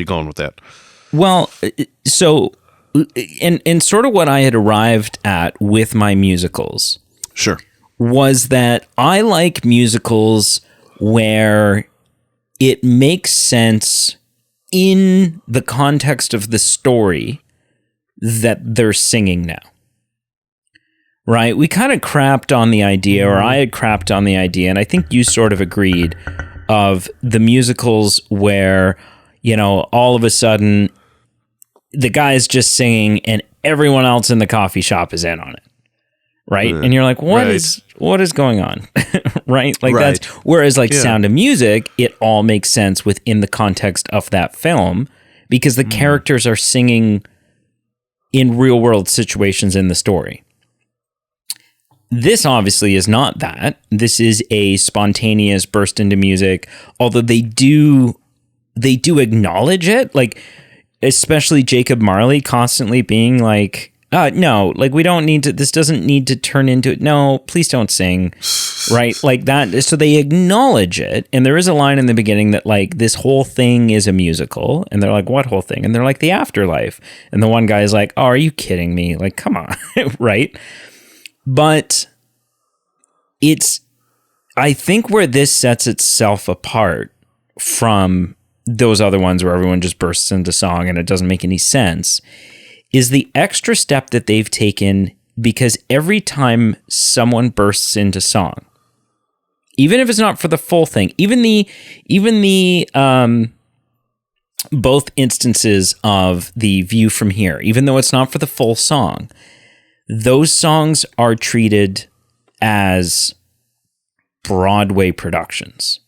going with that? Well, so and sort of what I had arrived at with my musicals Sure. was that I like musicals where it makes sense in the context of the story that they're singing now. Right? We kind of crapped on the idea, or I had crapped on the idea, and I think you sort of agreed, of the musicals where, you know, all of a sudden the guy's just singing and everyone else in the coffee shop is in on it. Right? And you're like, what is going on? Right? Like that's, whereas like Sound of Music, it all makes sense within the context of that film because the characters are singing in real world situations in the story. This obviously is not that. This is a spontaneous burst into music, although they do acknowledge it, like especially Jacob Marley constantly being like, no, like we don't need to, this doesn't need to turn into it. No, please don't sing. Right? Like that. So they acknowledge it. And there is a line in the beginning that like this whole thing is a musical. And they're like, what whole thing? And they're like, the afterlife. And the one guy is like, oh, are you kidding me? Like, come on. Right? But I think where this sets itself apart from those other ones where everyone just bursts into song and it doesn't make any sense is the extra step that they've taken, because every time someone bursts into song, even if it's not for the full thing, even the both instances of the View from Here, even though it's not for the full song, those songs are treated as Broadway productions.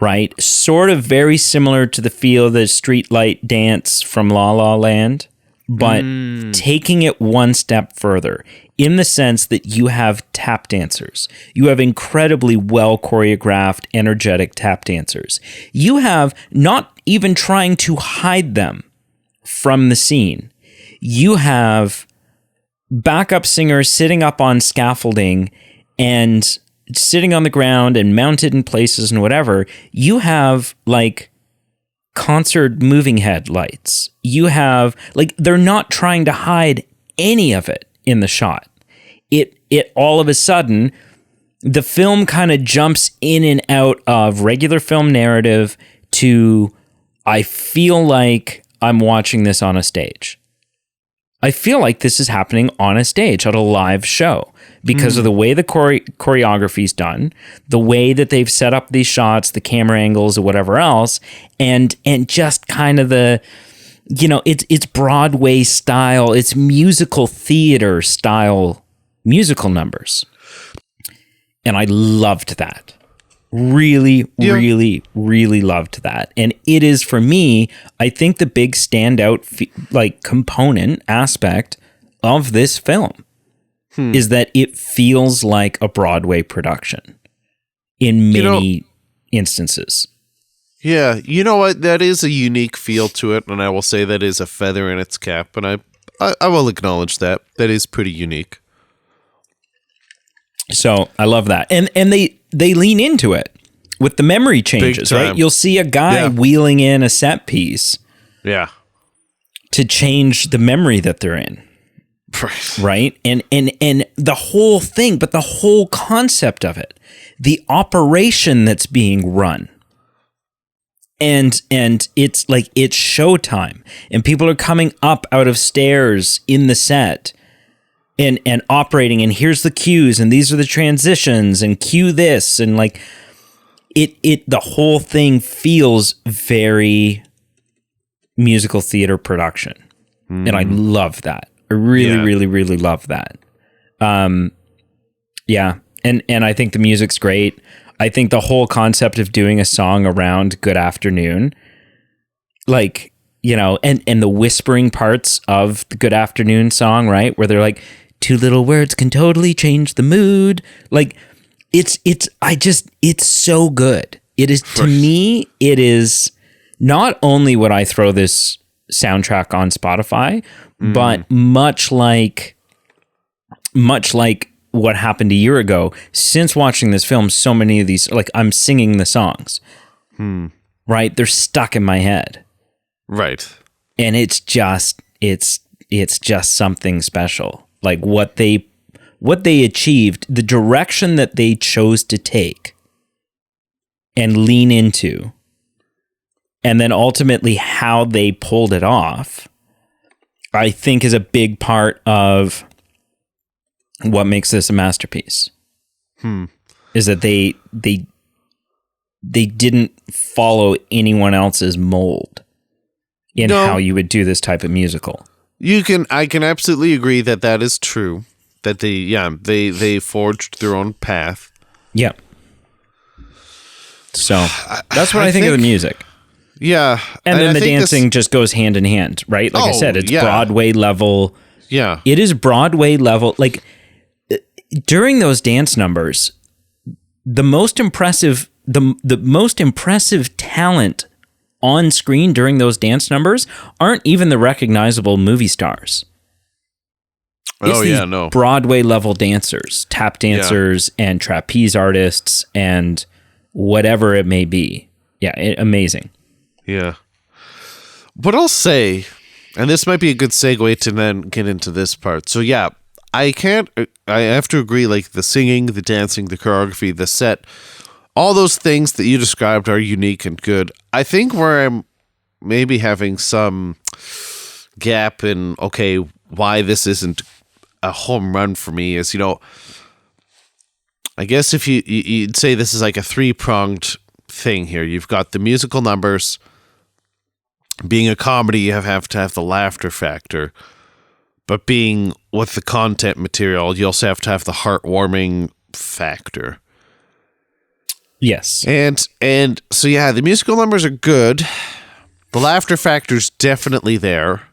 Right? Sort of very similar to the feel of the Streetlight Dance from La La Land, but taking it one step further in the sense that you have tap dancers. You have incredibly well choreographed, energetic tap dancers. You have not even trying to hide them from the scene. You have backup singers sitting up on scaffolding and sitting on the ground and mounted in places and whatever. You have like concert moving head lights. You have like, they're not trying to hide any of it in the shot. It all of a sudden, the film kind of jumps in and out of regular film narrative to, I feel like I'm watching this on a stage. I feel like this is happening on a stage at a live show because of the way the choreography is done, the way that they've set up these shots, the camera angles or whatever else, and just kind of the, you know, it's Broadway style, it's musical theater style musical numbers. And I loved that. Really, really loved that. And it is, for me, I think the big standout like component aspect of this film is that it feels like a Broadway production in many instances. Yeah, you know what? That is a unique feel to it, and I will say that is a feather in its cap, and I will acknowledge that. That is pretty unique. So I love that. And they lean into it with the memory changes, right? You'll see a guy wheeling in a set piece to change the memory that they're in. Right? And the whole thing, but the whole concept of it, the operation that's being run. And it's like, it's showtime and people are coming up out of stairs in the set and operating, and here's the cues and these are the transitions and cue this, and like it the whole thing feels very musical theater production. And I love that. I really love that. Yeah. And I think the music's great. I think the whole concept of doing a song around Good Afternoon, like, you know, and the whispering parts of the Good Afternoon song, right? Where they're like, 2 little words can totally change the mood. Like it's so good. It is, to me, it is not only would I throw this soundtrack on Spotify, but much like what happened a year ago, since watching this film, so many of these, like, I'm singing the songs, right? They're stuck in my head. Right. and it's just something special. Like what they achieved, the direction that they chose to take and lean into, and then ultimately how they pulled it off, I think is a big part of what makes this a masterpiece. Is that they didn't follow anyone else's mold in how you would do this type of musical. I can absolutely agree that is true. That they forged their own path. Yep. So that's what I think of the music. Yeah. And then the dancing just goes hand in hand, right? Like I said, it's Broadway level. Yeah. It is Broadway level. Like during those dance numbers, the most impressive talent on screen during those dance numbers aren't even the recognizable movie stars. It's these Broadway level dancers, tap dancers, and trapeze artists, and whatever it may be. Yeah, amazing. Yeah. What I'll say, and this might be a good segue to then get into this part. So yeah, I have to agree, like the singing, the dancing, the choreography, the set, all those things that you described are unique and good. I think where I'm maybe having some gap in, okay, why this isn't a home run for me is, I guess if you'd say this is like a three-pronged thing here. You've got the musical numbers. Being a comedy, you have to have the laughter factor. But being with the content material, you also have to have the heartwarming factor. Yes. And so, yeah, the musical numbers are good. The laughter factor's definitely there.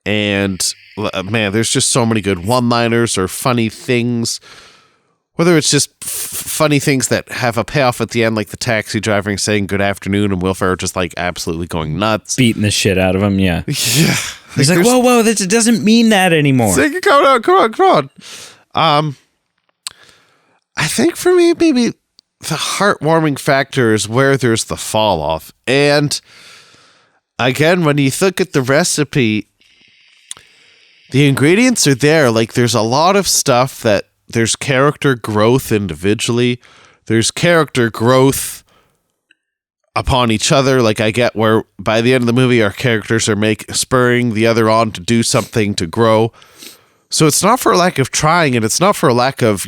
And, man, there's just so many good one-liners or funny things. Whether it's just funny things that have a payoff at the end, like the taxi driver saying good afternoon and Will Ferrell just, like, absolutely going nuts. Beating the shit out of him, yeah. Yeah. He's like, whoa, this doesn't mean that anymore. Like, come on. I think for me, maybe the heartwarming factor is where there's the fall off. And again, when you look at the recipe, the ingredients are there. Like, there's a lot of stuff that there's character growth individually. There's character growth upon each other. Like, I get where by the end of the movie, our characters are spurring the other on to do something to grow. So it's not for a lack of trying, and it's not for a lack of,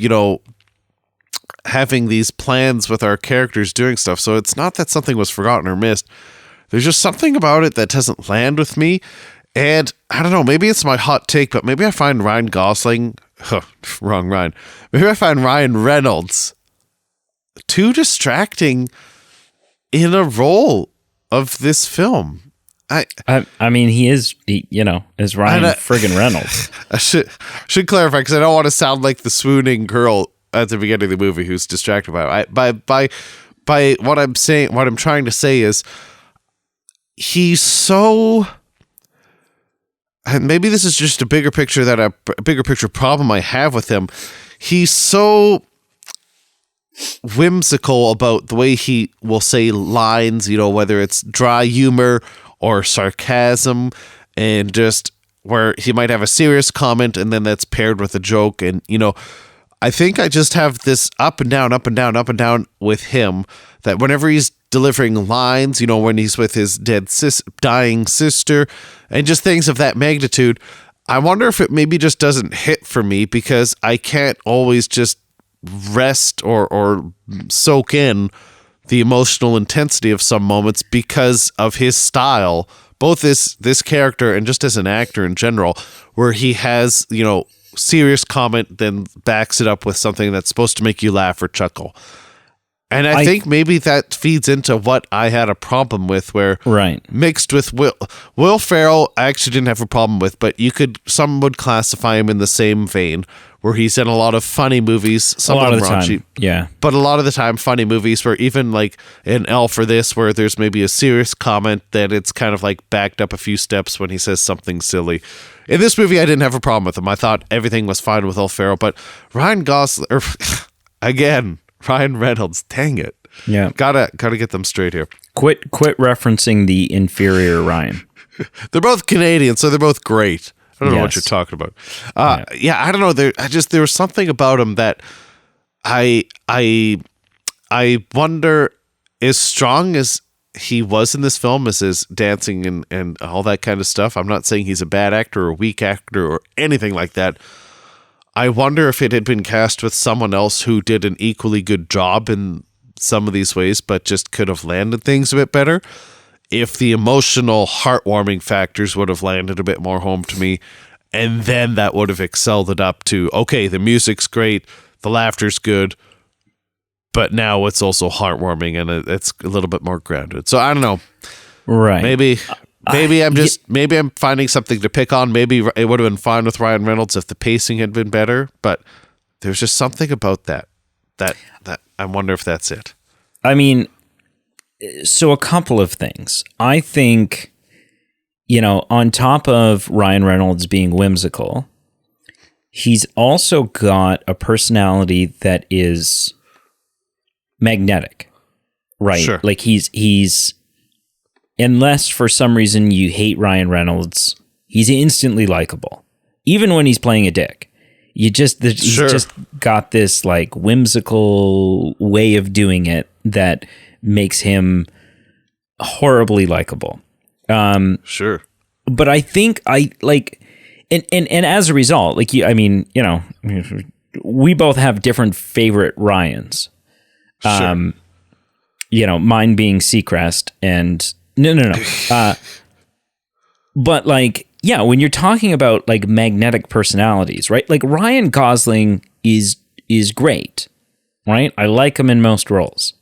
having these plans with our characters doing stuff. So it's not that something was forgotten or missed. There's just something about it that doesn't land with me. And I don't know, maybe it's my hot take, but maybe I find Ryan Gosling, wrong Ryan. Maybe I find Ryan Reynolds too distracting in a role of this film. I mean, he is, is Ryan friggin' Reynolds. I should clarify, because I don't want to sound like the swooning girl at the beginning of the movie who's distracted by what I'm saying. What I'm trying to say is he's so, and maybe this is just a bigger picture problem I have with him. He's so whimsical about the way he will say lines, whether it's dry humor or sarcasm, and just where he might have a serious comment and then that's paired with a joke. And, I think I just have this up and down with him, that whenever he's delivering lines, when he's with his dying sister and just things of that magnitude, I wonder if it maybe just doesn't hit for me because I can't always just rest or soak in the emotional intensity of some moments because of his style, both this character and just as an actor in general, where he has, serious comment then backs it up with something that's supposed to make you laugh or chuckle. And I think maybe that feeds into what I had a problem with, where mixed with Will Ferrell, I actually didn't have a problem with, but some would classify him in the same vein, where he's in a lot of funny movies, some of them raunchy, yeah. But a lot of the time, funny movies where even like in L for this, where there's maybe a serious comment, that it's kind of like backed up a few steps when he says something silly. In this movie, I didn't have a problem with him. I thought everything was fine with Will Ferrell, but Ryan Gosling, again, Ryan Reynolds, dang it. Yeah. Gotta get them straight here. Quit referencing the inferior Ryan. They're both Canadian, so they're both great. I don't know what you're talking about. Yeah, I don't know. There was something about him that I wonder, as strong as he was in this film, as his dancing and all that kind of stuff. I'm not saying he's a bad actor or a weak actor or anything like that. I wonder if it had been cast with someone else who did an equally good job in some of these ways, but just could have landed things a bit better. If the emotional, heartwarming factors would have landed a bit more home to me, and then that would have excelled it up to, okay, the music's great, the laughter's good, but now it's also heartwarming and it's a little bit more grounded. So I don't know. Right. Maybe I'm finding something to pick on. Maybe it would have been fine with Ryan Reynolds if the pacing had been better, but there's just something about that I wonder if that's it. I mean, so a couple of things. I think, on top of Ryan Reynolds being whimsical, he's also got a personality that is magnetic, right? Sure. Like he's unless for some reason you hate Ryan Reynolds, he's instantly likable, even when he's playing a dick. He's just got this like whimsical way of doing it that makes him horribly likable. Sure. But I think and as a result, we both have different favorite Ryans. Sure. Mine being Seacrest and no. But when you're talking about like magnetic personalities, right? Like Ryan Gosling is great, right? I like him in most roles.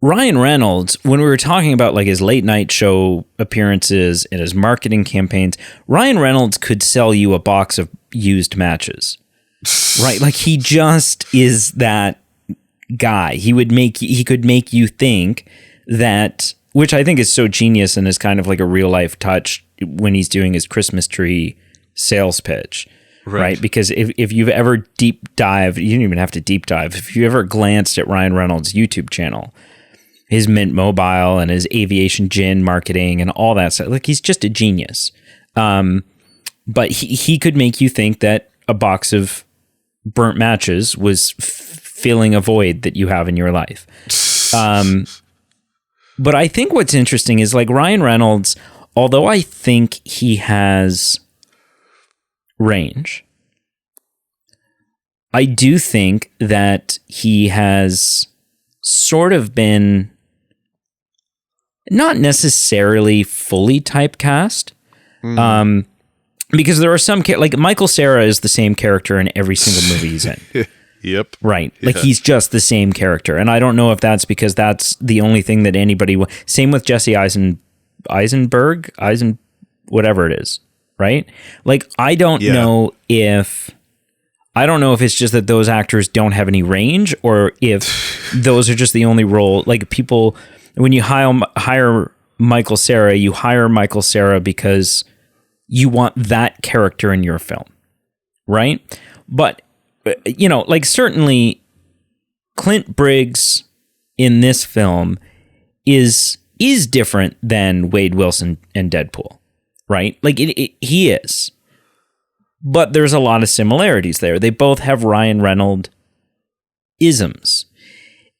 Ryan Reynolds, when we were talking about like his late night show appearances and his marketing campaigns, Ryan Reynolds could sell you a box of used matches, right? Like he just is that guy. He could make you think that, which I think is so genius and is kind of like a real life touch when he's doing his Christmas tree sales pitch, right? Because if you've ever deep dived, you don't even have to deep dive. If you ever glanced at Ryan Reynolds' YouTube channel, his Mint Mobile and his aviation gin marketing and all that stuff, like he's just a genius. But he could make you think that a box of burnt matches was filling a void that you have in your life. But I think what's interesting is like Ryan Reynolds, although I think he has range, I do think that he has sort of been not necessarily fully typecast. Because there are some, like Michael Cera is the same character in every single movie he's in. Yep. Right. Like he's just the same character. And I don't know if that's because that's the only thing that anybody, same with Jesse Eisenberg, whatever it is. Right. Like, I don't know if it's just that those actors don't have any range or if those are just the only role. Like people, when you hire Michael Cera, you hire Michael Cera because you want that character in your film. Right. But like certainly Clint Briggs in this film is different than Wade Wilson and Deadpool, right? Like he is, but there's a lot of similarities there. They both have Ryan Reynolds isms.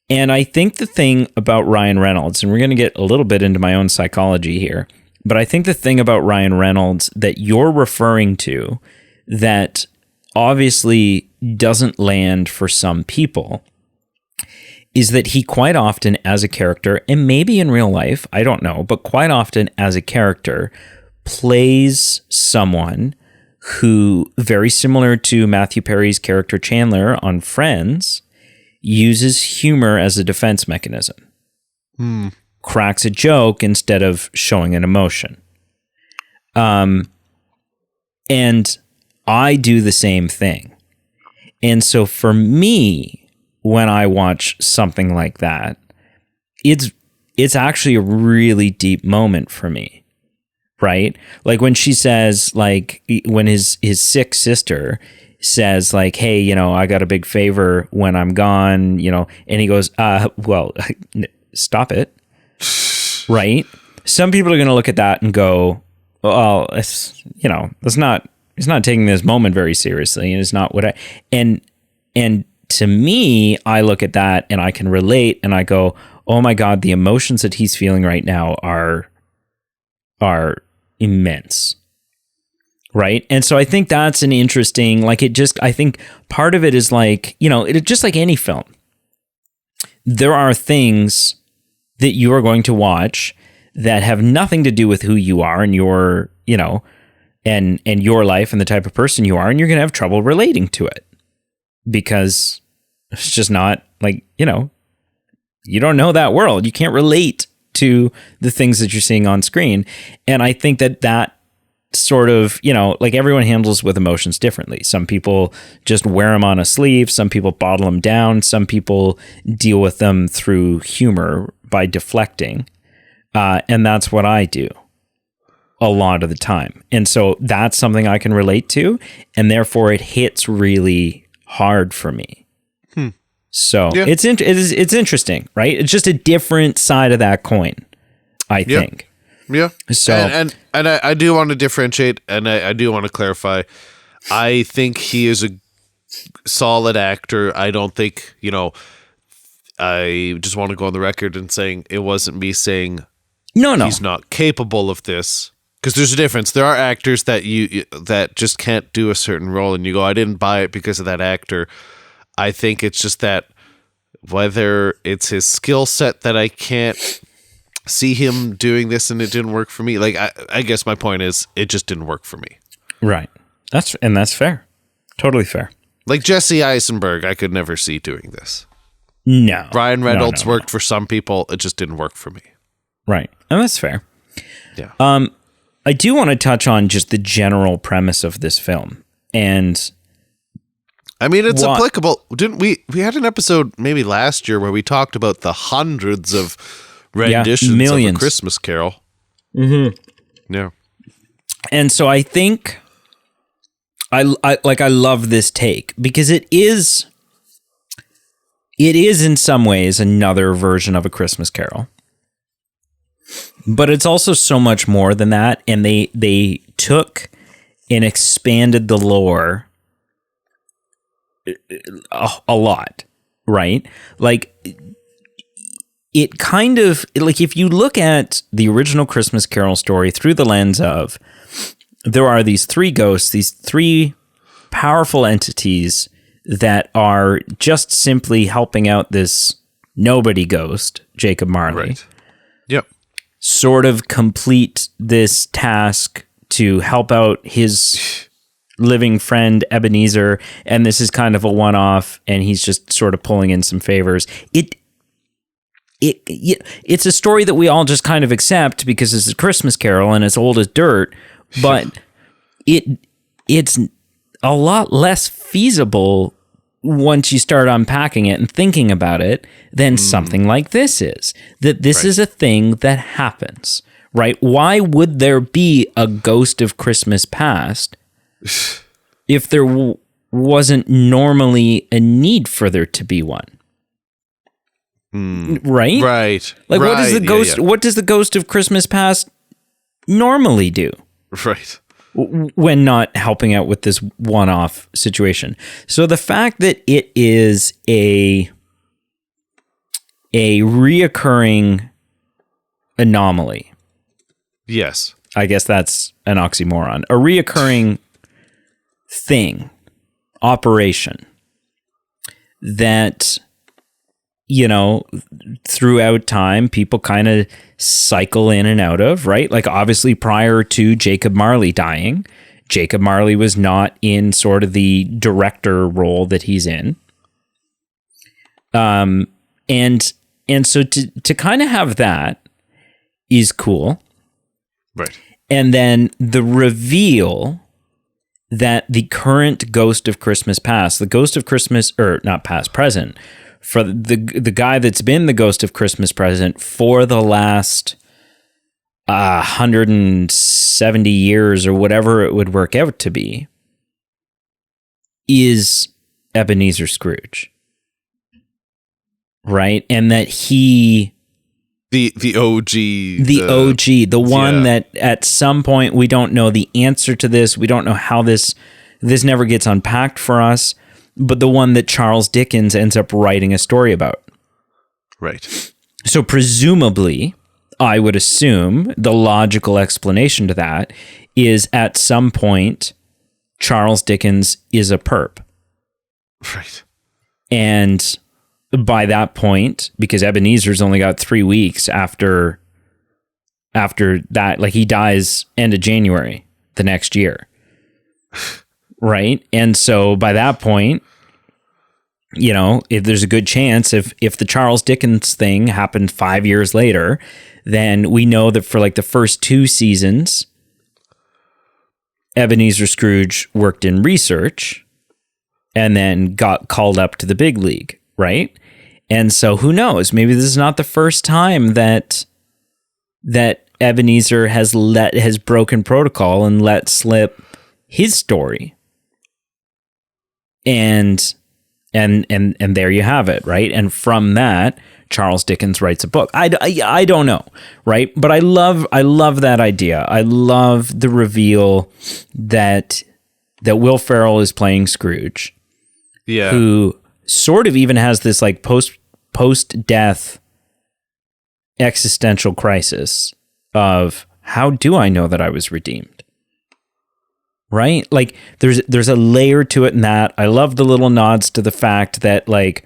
And I think the thing about Ryan Reynolds, and we're going to get a little bit into my own psychology here, but I think the thing about Ryan Reynolds that you're referring to that obviously doesn't land for some people is that he quite often as a character, and maybe in real life, I don't know, but quite often as a character plays someone who, very similar to Matthew Perry's character Chandler on Friends, uses humor as a defense mechanism. Cracks a joke instead of showing an emotion. And I do the same thing. And so for me, when I watch something like that, it's actually a really deep moment for me, right? Like when she says, like, when his sick sister says, like, hey, I got a big favor when I'm gone, and he goes, well, stop it, right? some people are going to look at that and go, well, it's, it's not taking this moment very seriously, and it's not what and to me, I look at that and I can relate, and I go, oh my God, the emotions that he's feeling right now are immense. Right. And so I think that's an interesting, I think part of it is just like any film, there are things that you are going to watch that have nothing to do with who you are and your, and your life and the type of person you are. And you're going to have trouble relating to it because it's just not you don't know that world. You can't relate to the things that you're seeing on screen. And I think that sort of, everyone handles with emotions differently. Some people just wear them on a sleeve. Some people bottle them down. Some people deal with them through humor by deflecting. And that's what I do a lot of the time. And so that's something I can relate to. And therefore it hits really hard for me. So it's interesting, right? It's just a different side of that coin, I think. Yeah. So and I do want to differentiate, and I do want to clarify. I think he is a solid actor. I don't think, I just want to go on the record and saying it wasn't me saying no, he's not capable of this. Because there's a difference. There are actors that that just can't do a certain role, and you go, I didn't buy it because of that actor. I think it's just that whether it's his skill set that I can't see him doing this and it didn't work for me. I guess my point is it just didn't work for me. Right. That's fair. Totally fair. Like Jesse Eisenberg, I could never see doing this. No. Ryan Reynolds worked for some people. It just didn't work for me. Right. And that's fair. Yeah. I do want to touch on just the general premise of this film. And I mean, it's applicable. Didn't we had an episode maybe last year where we talked about the hundreds of renditions of A Christmas Carol. Mm-hmm. Yeah. And so I think I love this take because it is in some ways another version of A Christmas Carol. But it's also so much more than that, and they took and expanded the lore a lot, right? It kind of, if you look at the original Christmas Carol story through the lens of, there are these three ghosts, these three powerful entities that are just simply helping out this nobody ghost, Jacob Marley. Right. Yep. Sort of complete this task to help out his living friend Ebenezer, and this is kind of a one-off, and he's just sort of pulling in some favors. It's a story that we all just kind of accept because it's a Christmas Carol and it's old as dirt, but it's a lot less feasible once you start unpacking it and thinking about it than something like this is. That this is a thing that happens, right? Why would there be a Ghost of Christmas Past if there wasn't normally a need for there to be one? Right? Right. What does the ghost? Yeah. What does the Ghost of Christmas Past normally do? Right. When not helping out with this one-off situation. So the fact that it is a reoccurring anomaly. Yes. I guess that's an oxymoron. A reoccurring thing, operation that, throughout time, people kind of cycle in and out of, right? Obviously prior to Jacob Marley dying, Jacob Marley was not in sort of the director role that he's in. And so to kind of have that is cool. Right. And then the reveal that the current Ghost of Christmas Past, the Ghost of Christmas, or not past, present, for the guy that's been the Ghost of Christmas Present for the last 170 years or whatever it would work out to be, is Ebenezer Scrooge. Right? And that he The OG. The OG, the one that at some point we don't know the answer to this. We don't know how this never gets unpacked for us, but the one that Charles Dickens ends up writing a story about. Right. So presumably, I would assume the logical explanation to that is at some point, Charles Dickens is a perp. Right. And by that point, because Ebenezer's only got 3 weeks after that, like he dies end of January the next year. Right. And so by that point, you know, if there's a good chance if the Charles Dickens thing happened 5 years later, then we know that for like the first 2 seasons, Ebenezer Scrooge worked in research and then got called up to the big league. Right. And so who knows? Maybe this is not the first time that Ebenezer has broken protocol and let slip his story. And there you have it, right? And from that, Charles Dickens writes a book. I don't know, right? But I love that idea. I love the reveal that Will Ferrell is playing Scrooge. Yeah. Who sort of even has this like post-death existential crisis of how do I know that I was redeemed? Right? Like there's a layer to it in that. I love the little nods to the fact that like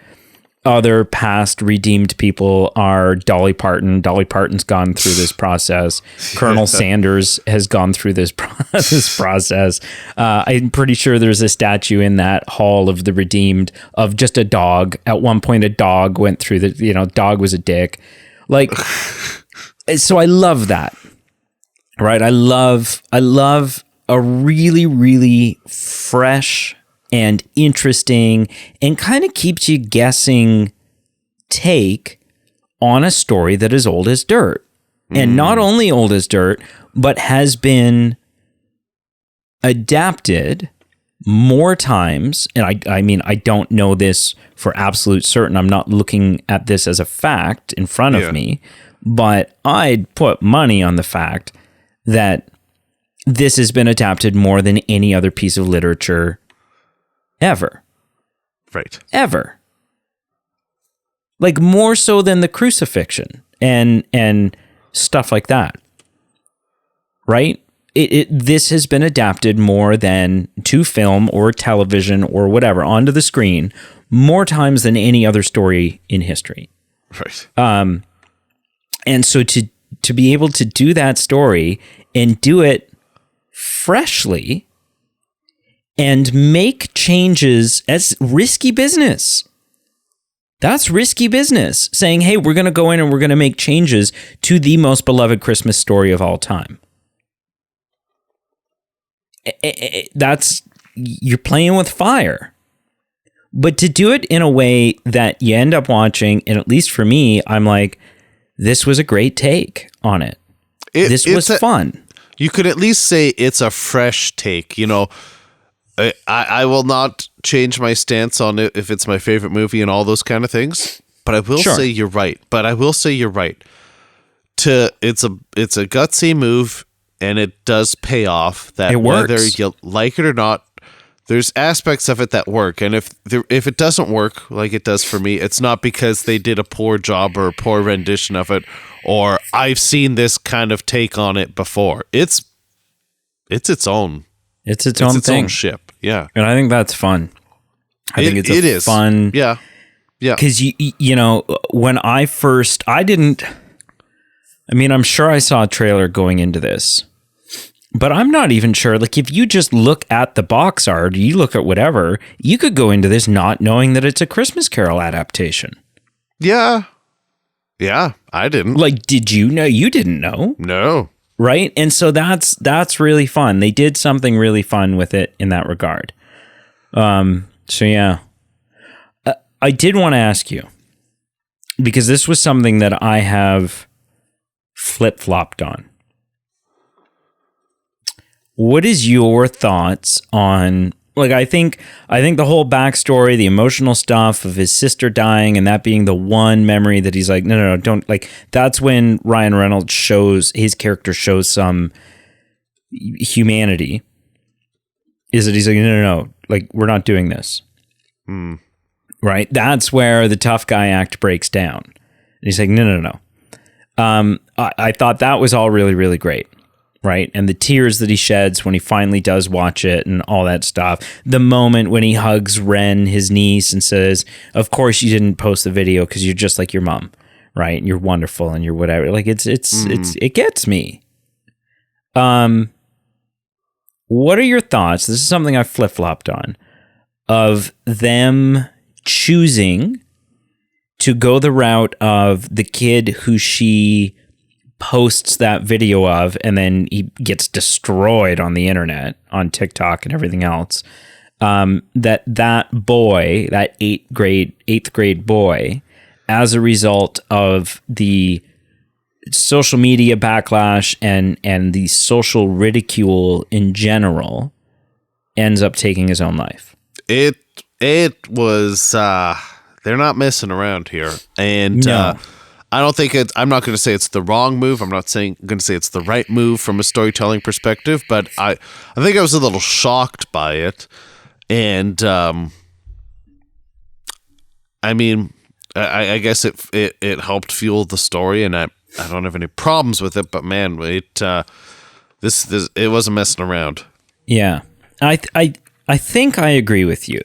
other past redeemed people are Dolly Parton. Dolly Parton's gone through this process. Colonel Sanders has gone through this process. I'm pretty sure there's a statue in that hall of the redeemed of just a dog. At one point, a dog went through dog was a dick. Like, so I love that. Right? I love a really, really fresh and interesting and kind of keeps you guessing take on a story that is old as dirt. And not only old as dirt, but has been adapted more times. And I mean, I don't know this for absolute certain. I'm not looking at this as a fact in front of me, but I'd put money on the fact that this has been adapted more than any other piece of literature ever. Right. Ever. Like more so than the crucifixion and stuff like that. Right? This has been adapted more than to film or television or whatever onto the screen more times than any other story in history. Right. And so to be able to do that story and do it freshly and make changes, as risky business. That's risky business. Saying, hey, we're going to go in and we're going to make changes to the most beloved Christmas story of all time. You're playing with fire. But to do it in a way that you end up watching, and at least for me, I'm like, this was a great take on it. This was fun. You could at least say it's a fresh take, you know. I will not change my stance on it if it's my favorite movie and all those kind of things, but I will say you're right. It's a gutsy move, and it does pay off. That whether you like it or not, there's aspects of it that work. And if it doesn't work like it does for me, it's not because they did a poor job or a poor rendition of it, or I've seen this kind of take on it before. It's its own. It's its own thing. Own ship. Yeah. And I think that's fun. I think it's fun. Yeah. Yeah. Because, you know, when I'm sure I saw a trailer going into this, but I'm not even sure. Like, if you just look at the box art, you look at whatever, you could go into this not knowing that it's a Christmas Carol adaptation. Yeah. Yeah. I didn't. Like, did you know? You didn't know. No. Right? And so that's really fun. They did something really fun with it in that regard. So yeah. I did want to ask you, because this was something that I have flip-flopped on. What is your thoughts on Like, I think the whole backstory, the emotional stuff of his sister dying and that being the one memory that he's like, no, don't, like, that's when Ryan Reynolds his character shows some humanity, is that he's like, no, like, we're not doing this. Right? That's where the tough guy act breaks down. And he's like, no. I thought that was all really, really great. Right. And the tears that he sheds when he finally does watch it and all that stuff. The moment when he hugs Ren, his niece, and says, of course you didn't post the video because you're just like your mom. Right. And you're wonderful and you're whatever. Like it gets me. What are your thoughts? This is something I flip-flopped on, of them choosing to go the route of the kid who she posts that video of, and then he gets destroyed on the internet, on TikTok and everything else. That boy, that eighth grade boy, as a result of the social media backlash and the social ridicule in general, ends up taking his own life. It was they're not messing around here, and no. I don't think I'm not going to say it's the wrong move. I'm not going to say it's the right move from a storytelling perspective, but I think I was a little shocked by it. And, I mean, I guess it helped fuel the story, and I don't have any problems with it, but man, it wasn't messing around. Yeah. I think I agree with you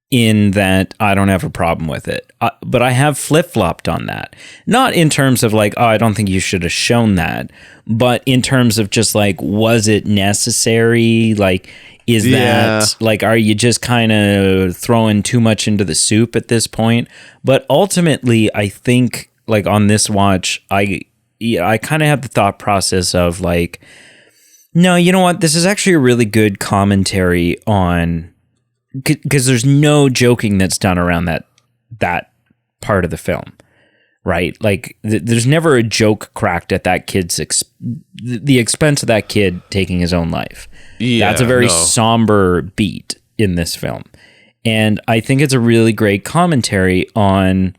in that I don't have a problem with it. But I have flip-flopped on that. Not in terms of like, oh, I don't think you should have shown that, but in terms of just like, was it necessary? Like, is that, like, are you just kind of throwing too much into the soup at this point? But ultimately, I think, like, on this watch, I kind of had the thought process of like, no, you know what? This is actually a really good commentary on, because there's no joking that's done around that part of the film, right? Like, there's never a joke cracked at that kid's the expense of that kid taking his own life. Yeah, that's a very somber beat in this film, and I think it's a really great commentary on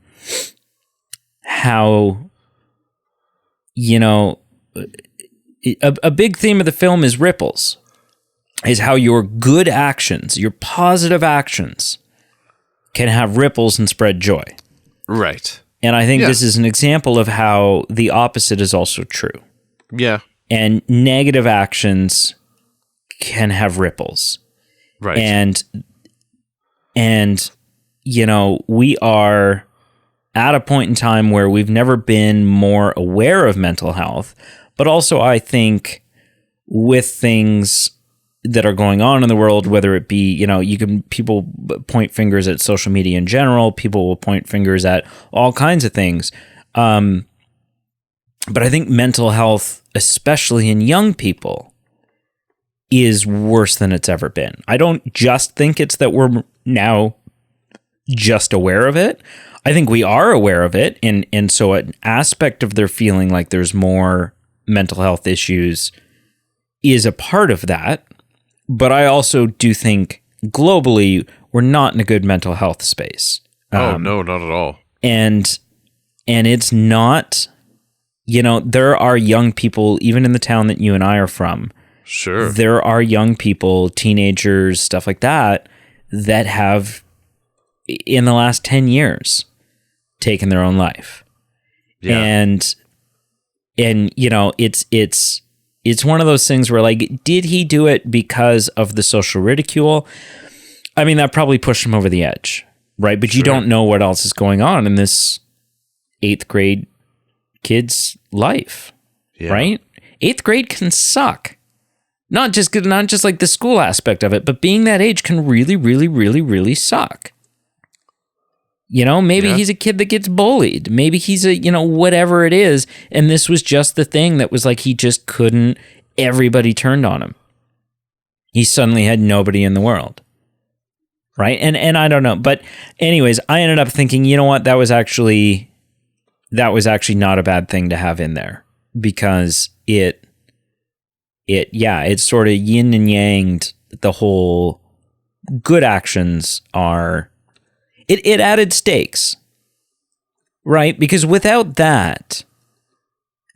how, you know, a big theme of the film is ripples. Is how your good actions, your positive actions, can have ripples and spread joy. Right. And I think this is an example of how the opposite is also true. Yeah. And negative actions can have ripples. Right. And you know, we are at a point in time where we've never been more aware of mental health, but also I think with things that are going on in the world, whether it be, you know, people point fingers at social media in general, people will point fingers at all kinds of things. But I think mental health, especially in young people, is worse than it's ever been. I don't just think it's that we're now just aware of it. I think we are aware of it. And so an aspect of their feeling like there's more mental health issues is a part of that. But I also do think globally, we're not in a good mental health space. No, not at all. And it's not, you know, there are young people, even in the town that you and I are from. Sure. There are young people, teenagers, stuff like that have, in the last 10 years, taken their own life. Yeah. And you know, it's one of those things where, like, did he do it because of the social ridicule? I mean, that probably pushed him over the edge, right? But you don't know what else is going on in this 8th grade kid's life, right? 8th grade can suck. Not just like the school aspect of it, but being that age can really, really, really, really suck. You know, maybe he's a kid that gets bullied. Maybe he's a, you know, whatever it is. And this was just the thing that was like, he just couldn't, everybody turned on him. He suddenly had nobody in the world. Right. And I don't know. But anyways, I ended up thinking, you know what, that was actually not a bad thing to have in there, because it sort of yin and yanged the whole good actions are, it added stakes, right? Because without that,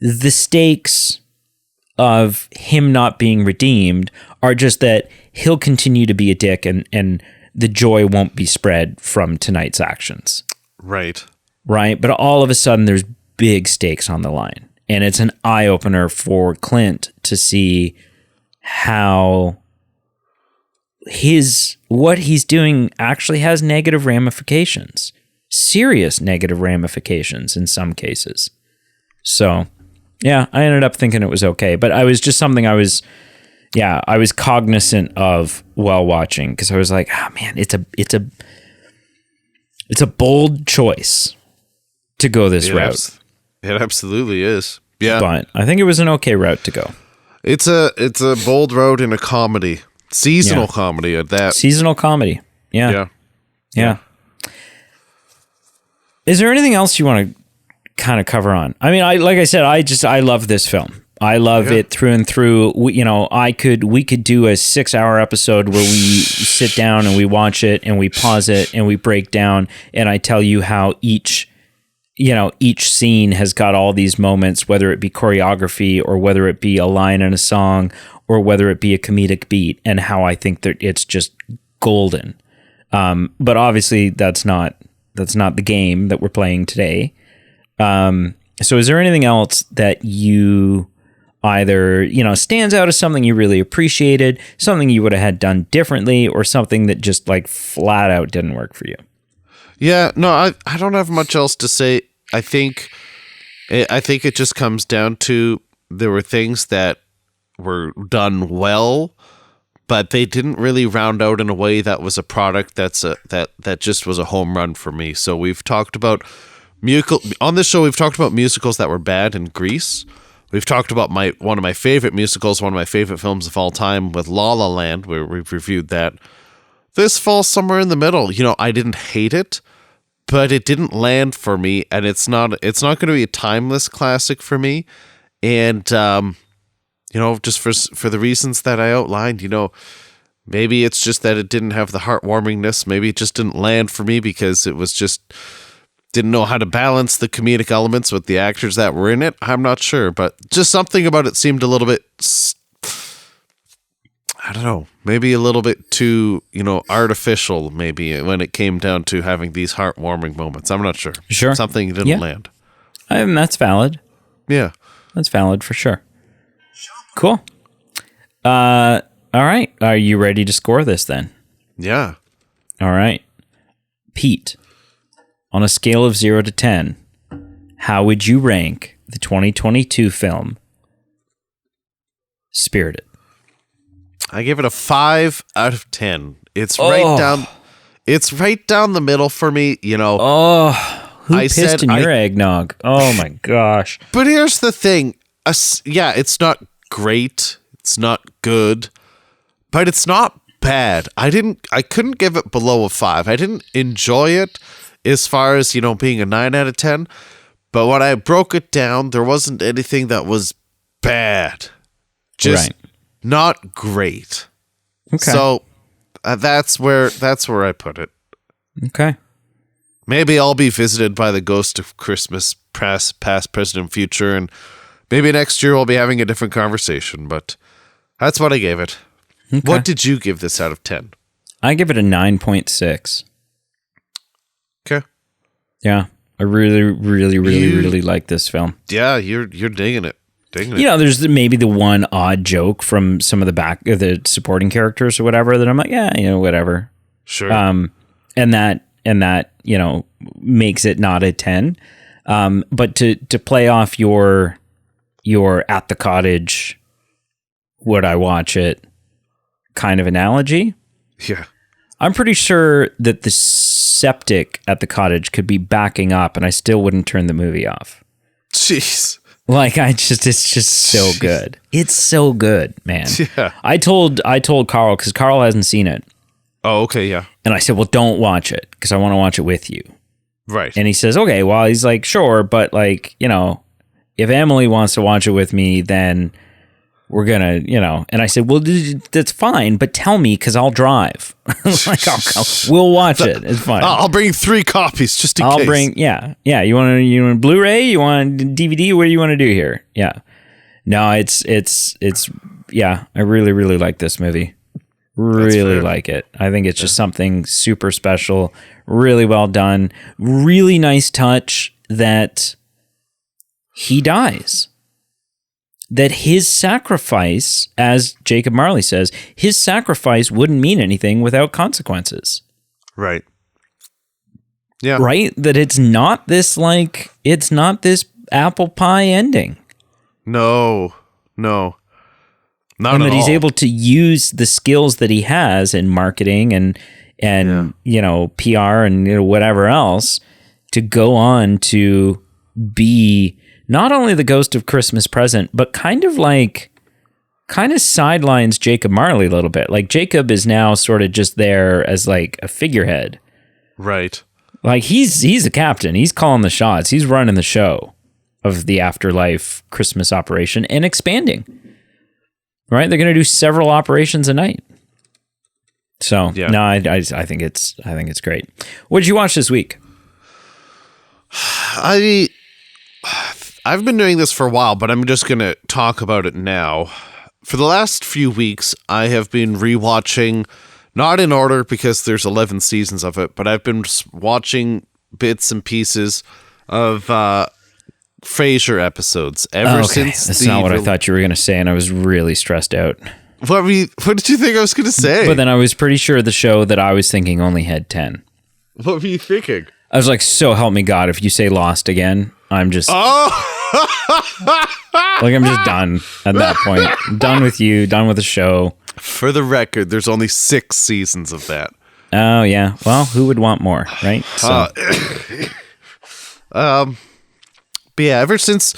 the stakes of him not being redeemed are just that he'll continue to be a dick, and the joy won't be spread from tonight's actions. Right. Right. But all of a sudden there's big stakes on the line. And it's an eye opener for Clint to see how what he's doing actually has negative ramifications, serious negative ramifications in some cases. So yeah, I ended up thinking it was okay, but I was just something I was cognizant of while watching, because I was like, oh man, it's a bold choice to go this route. It absolutely is. Yeah. But I think it was an okay route to go. It's a bold road in a comedy. Seasonal comedy at that. Seasonal comedy. Yeah. Is there anything else you want to kind of cover on? I mean, like I said, I love this film. I love it through and through. We could do a 6-hour episode where we sit down and we watch it and we pause it and we break down, and I tell you how each scene has got all these moments, whether it be choreography or whether it be a line in a song or whether it be a comedic beat, and how I think that it's just golden. But obviously that's not the game that we're playing today. So is there anything else that you either, stands out as something you really appreciated, something you would have had done differently, or something that just like flat out didn't work for you? Yeah, no, I don't have much else to say. I think it just comes down to there were things that were done well, but they didn't really round out in a way that was a product that just was a home run for me. So we've talked about on this show, we've talked about musicals that were bad in Grease. We've talked about one of my favorite musicals, one of my favorite films of all time, with La La Land, where we've reviewed that. This falls somewhere in the middle. I didn't hate it, but it didn't land for me, and it's not going to be a timeless classic for me. And just for the reasons that I outlined, maybe it's just that it didn't have the heartwarmingness. Maybe it just didn't land for me because it was just didn't know how to balance the comedic elements with the actors that were in it. I'm not sure, but just something about it seemed a little bit, I don't know, maybe a little bit too, artificial, maybe, when it came down to having these heartwarming moments. I'm not sure. Sure. Something didn't land. That's valid. Yeah. That's valid for sure. Cool. All right. Are you ready to score this then? Yeah. All right. Pete, on a scale of 0 to 10, how would you rank the 2022 film Spirited? I give it a 5 out of 10. It's right down the middle for me, Who pissed in your eggnog? Oh my gosh. But here's the thing. It's not great. It's not good. But it's not bad. I couldn't give it below a 5. I didn't enjoy it as far as, being a 9 out of 10. But when I broke it down, there wasn't anything that was bad. Just not great. Okay. So that's where I put it. Okay. Maybe I'll be visited by the ghost of Christmas past, present, and future, and maybe next year we'll be having a different conversation, but that's what I gave it. Okay. What did you give this out of 10? I give it a 9.6. Okay. Yeah. I really, really, really, really like this film. Yeah, you're digging it. There's maybe the one odd joke from some of the supporting characters or whatever that I'm like, whatever. Sure. And that makes it not a 10. But to play off your at the cottage, would I watch it kind of analogy? Yeah. I'm pretty sure that the septic at the cottage could be backing up and I still wouldn't turn the movie off. Jeez. Like it's just so good. It's so good, man. Yeah. I told Carl, because Carl hasn't seen it. Oh, okay, yeah. And I said, well, don't watch it because I want to watch it with you. Right. And he says, okay, well, he's like, sure, but if Emily wants to watch it with me, then we're gonna, and I said, well, that's fine, but tell me, because I'll drive. Like, we'll watch it. It's fine. I'll bring 3 copies just in case. I'll bring, yeah. You want Blu-ray? You want DVD? What do you want to do here? Yeah. No, it's yeah. I really, really like this movie. Really like it. I think it's just something super special. Really well done. Really nice touch that he dies. That his sacrifice, as Jacob Marley says, his sacrifice wouldn't mean anything without consequences. Right. Yeah. Right? That it's not this apple pie ending. No. Not and at that he's all. able to use the skills that he has in marketing and PR and whatever else to go on to be not only the ghost of Christmas Present, but kind of sidelines Jacob Marley a little bit. Like, Jacob is now sort of just there as like a figurehead. Right. Like, he's the captain. He's calling the shots. He's running the show of the Afterlife Christmas operation and expanding. Right? They're going to do several operations a night. So, no, I think it's great. What did you watch this week? I've been doing this for a while, but I'm just going to talk about it now. For the last few weeks, I have been rewatching, not in order because there's 11 seasons of it, but I've been watching bits and pieces of Frasier episodes since. That's not what I thought you were going to say, and I was really stressed out. What did you think I was going to say? But then I was pretty sure the show that I was thinking only had 10. What were you thinking? I was like, so help me God, if you say Lost again, I'm just... like, I'm just done at that point. I'm done with you, done with the show. For the record, there's only 6 seasons of that. Oh, yeah. Well, who would want more, right? So. But yeah, ever since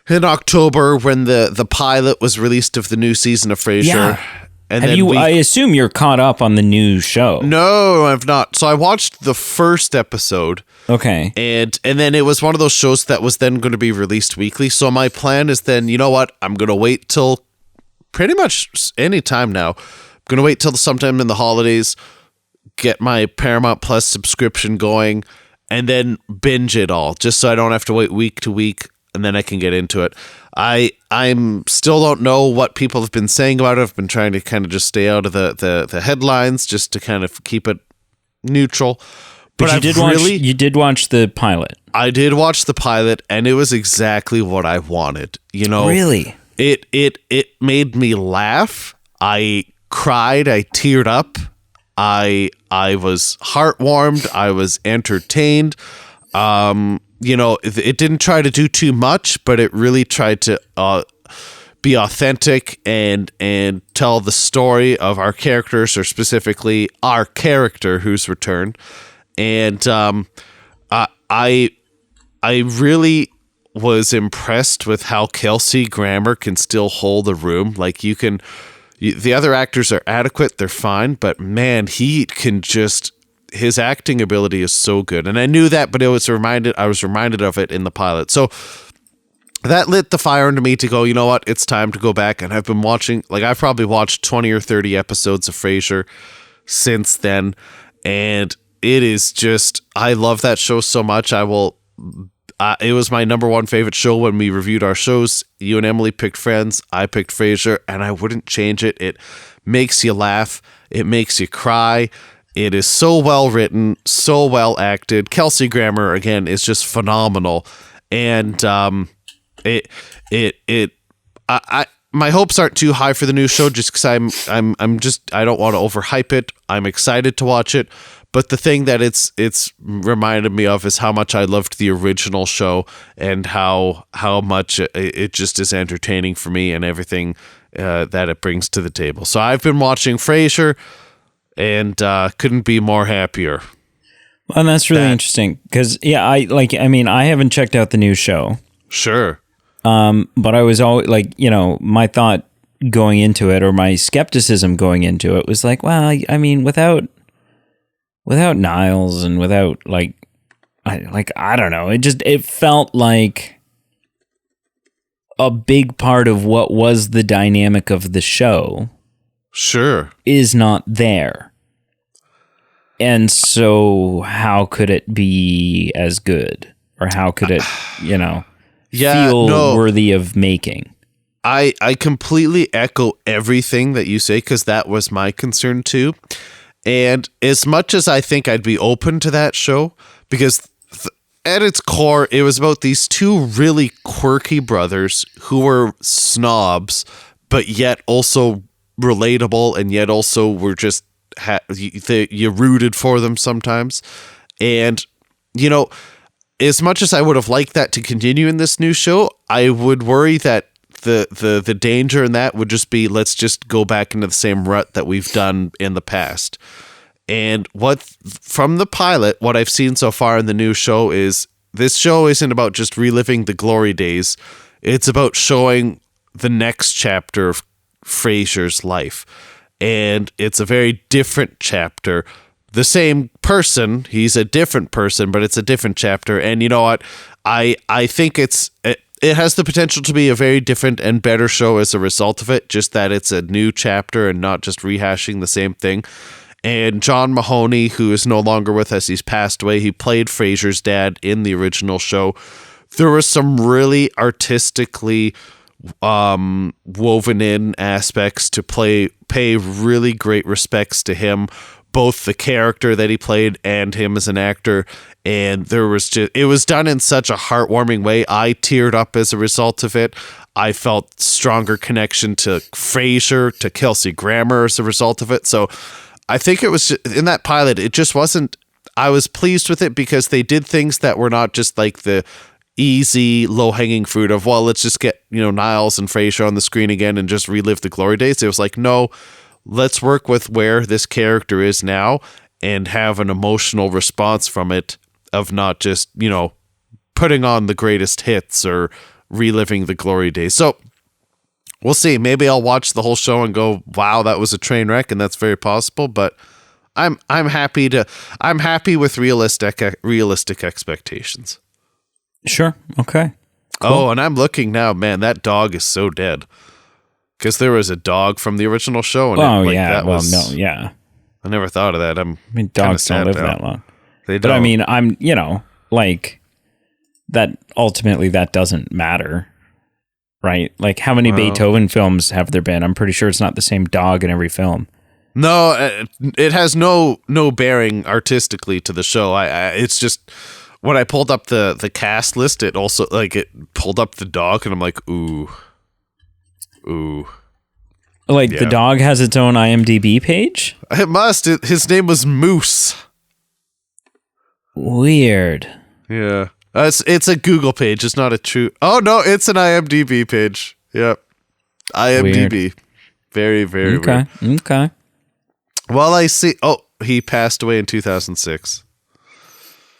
in October when the pilot was released of the new season of Frasier, and I assume you're caught up on the new show. No, I've not. So I watched the first episode. Okay. And then it was one of those shows that was then going to be released weekly. So my plan is then, you know what? I'm going to wait till pretty much any time now. I'm going to wait till sometime in the holidays, get my Paramount Plus subscription going, and then binge it all, just so I don't have to wait week to week, and then I can get into it. I'm still don't know what people have been saying about it. I've been trying to kind of just stay out of the headlines, just to kind of keep it neutral. But you did watch the pilot. I did watch the pilot, and it was exactly what I wanted. Really? It made me laugh. I cried. I teared up. I was heartwarmed. I was entertained. It didn't try to do too much, but it really tried to be authentic and tell the story of our characters, or specifically our character who's returned. And I really was impressed with how Kelsey Grammer can still hold a room. Like, the other actors are adequate, they're fine, but man, he can just, his acting ability is so good. And I knew that, but I was reminded of it in the pilot. So that lit the fire into me to go, you know what, it's time to go back. And I've been watching, I've probably watched 20 or 30 episodes of Frasier since then. And it is just, I love that show so much. It was my number one favorite show when we reviewed our shows. You and Emily picked Friends. I picked Frasier, and I wouldn't change it. It makes you laugh. It makes you cry. It is so well written, so well acted. Kelsey Grammer, again, is just phenomenal. And my hopes aren't too high for the new show, just because I don't want to overhype it. I'm excited to watch it. But the thing that it's reminded me of is how much I loved the original show, and how much it just is entertaining for me, and everything that it brings to the table. So I've been watching Frasier, and couldn't be more happier. Well, that's really interesting, because I haven't checked out the new show. Sure. But I was always my thought going into it, or my skepticism going into it, was like, well, I mean, without Niles and without I don't know. It felt like a big part of what was the dynamic of the show Sure. is not there. And so how could it be as good? Or how could it, feel worthy of making? I completely echo everything that you say, because that was my concern too. And as much as I think I'd be open to that show, because at its core, it was about these two really quirky brothers who were snobs, but yet also relatable, and yet also were just, you rooted for them sometimes. And, as much as I would have liked that to continue in this new show, I would worry that the danger in that would just be, let's just go back into the same rut that we've done in the past. And from the pilot, what I've seen so far in the new show is this show isn't about just reliving the glory days. It's about showing the next chapter of Frasier's life. And it's a very different chapter. The same person, he's a different person, but it's a different chapter. And you know what? I think it has the potential to be a very different and better show as a result of it, just that it's a new chapter and not just rehashing the same thing. And John Mahoney, who is no longer with us, he's passed away. He played Frasier's dad in the original show. There was some really artistically woven in aspects to pay really great respects to him, both the character that he played and him as an actor. And it was done in such a heartwarming way. I teared up as a result of it. I felt stronger connection to Frasier, to Kelsey Grammer as a result of it. So I think it was in that pilot, it just wasn't, I was pleased with it because they did things that were not just like the easy, low-hanging fruit of, well, let's just get, Niles and Frasier on the screen again and just relive the glory days. It was like, no, let's work with where this character is now and have an emotional response from it of not just, putting on the greatest hits or reliving the glory days. So we'll see. Maybe I'll watch the whole show and go, wow, that was a train wreck, and that's very possible, but I'm happy with realistic expectations. Sure. Okay. Cool. Oh, and I'm looking now, man, that dog is so dead. Because there was a dog from the original show. And I never thought of that. Dogs don't live that long. They don't. But I mean, that ultimately that doesn't matter, right? Like, how many Beethoven films have there been? I'm pretty sure it's not the same dog in every film. No, it has no bearing artistically to the show. It's just, when I pulled up the cast list, it also, it pulled up the dog, and I'm like, ooh. The dog has its own IMDb page? It must. His name was Moose. Weird. Yeah. It's a Google page. It's not a true... Oh, no, it's an IMDb page. Yep. IMDb. Weird. Very, very weird. Okay. Well, I see... Oh, he passed away in 2006.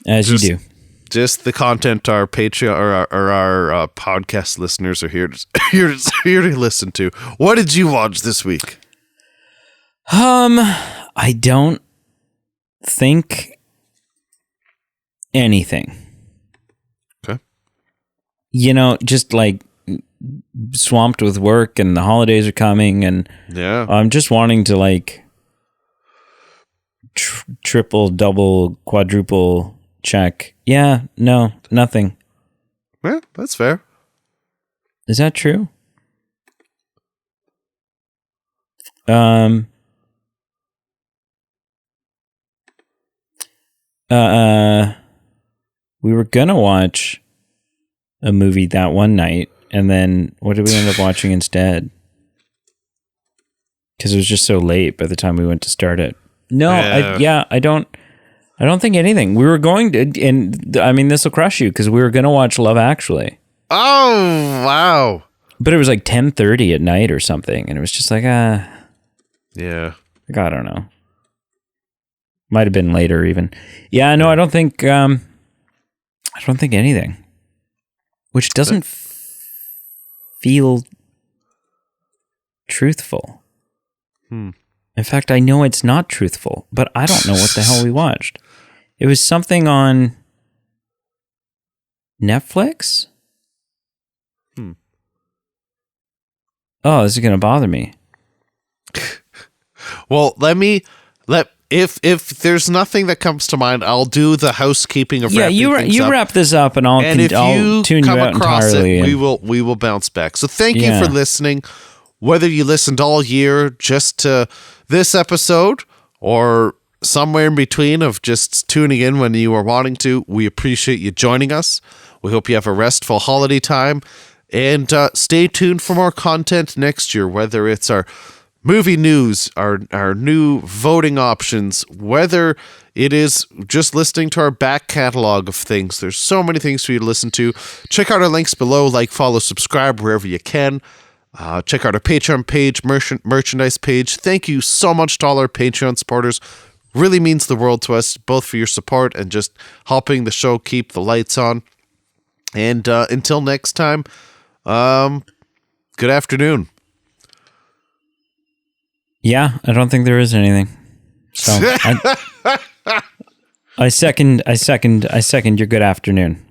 As you do. Just the content our Patreon or our podcast listeners are here to listen to. What did you watch this week? I don't think anything. Okay. Just swamped with work, and the holidays are coming, and I'm just wanting to triple, double, quadruple check. Yeah, no, nothing. Yeah, that's fair. Is that true? We were gonna watch a movie that one night, and then what did we end up watching instead? Because it was just so late by the time we went to start it. No, I don't think anything. We were going to, and I mean, this will crush you, because we were going to watch Love Actually. Oh, wow. But it was 10:30 at night or something, and it was just yeah. I don't know. Might have been later even. Yeah, no, I don't think anything. Which doesn't feel truthful. In fact, I know it's not truthful, but I don't know what the hell we watched. It was something on Netflix? oh, this is going to bother me. Well, if there's nothing that comes to mind, I'll do the housekeeping of wrapping things up. Wrap this up, and I'll tune you out entirely. We will bounce back. So thank you for listening. Whether you listened all year just to this episode or somewhere in between of just tuning in when you were wanting to, we appreciate you joining us. We hope you have a restful holiday time, and stay tuned for more content next year, whether it's our movie news, our new voting options, whether it is just listening to our back catalog of things. There's so many things for you to listen to. Check out our links below, like, follow, subscribe wherever you can. Check out our Patreon page, merchandise page. Thank you so much to all our Patreon supporters. Really means the world to us, both for your support and just helping the show keep the lights on. And until next time, good afternoon. Yeah, I don't think there is anything. So I second your good afternoon.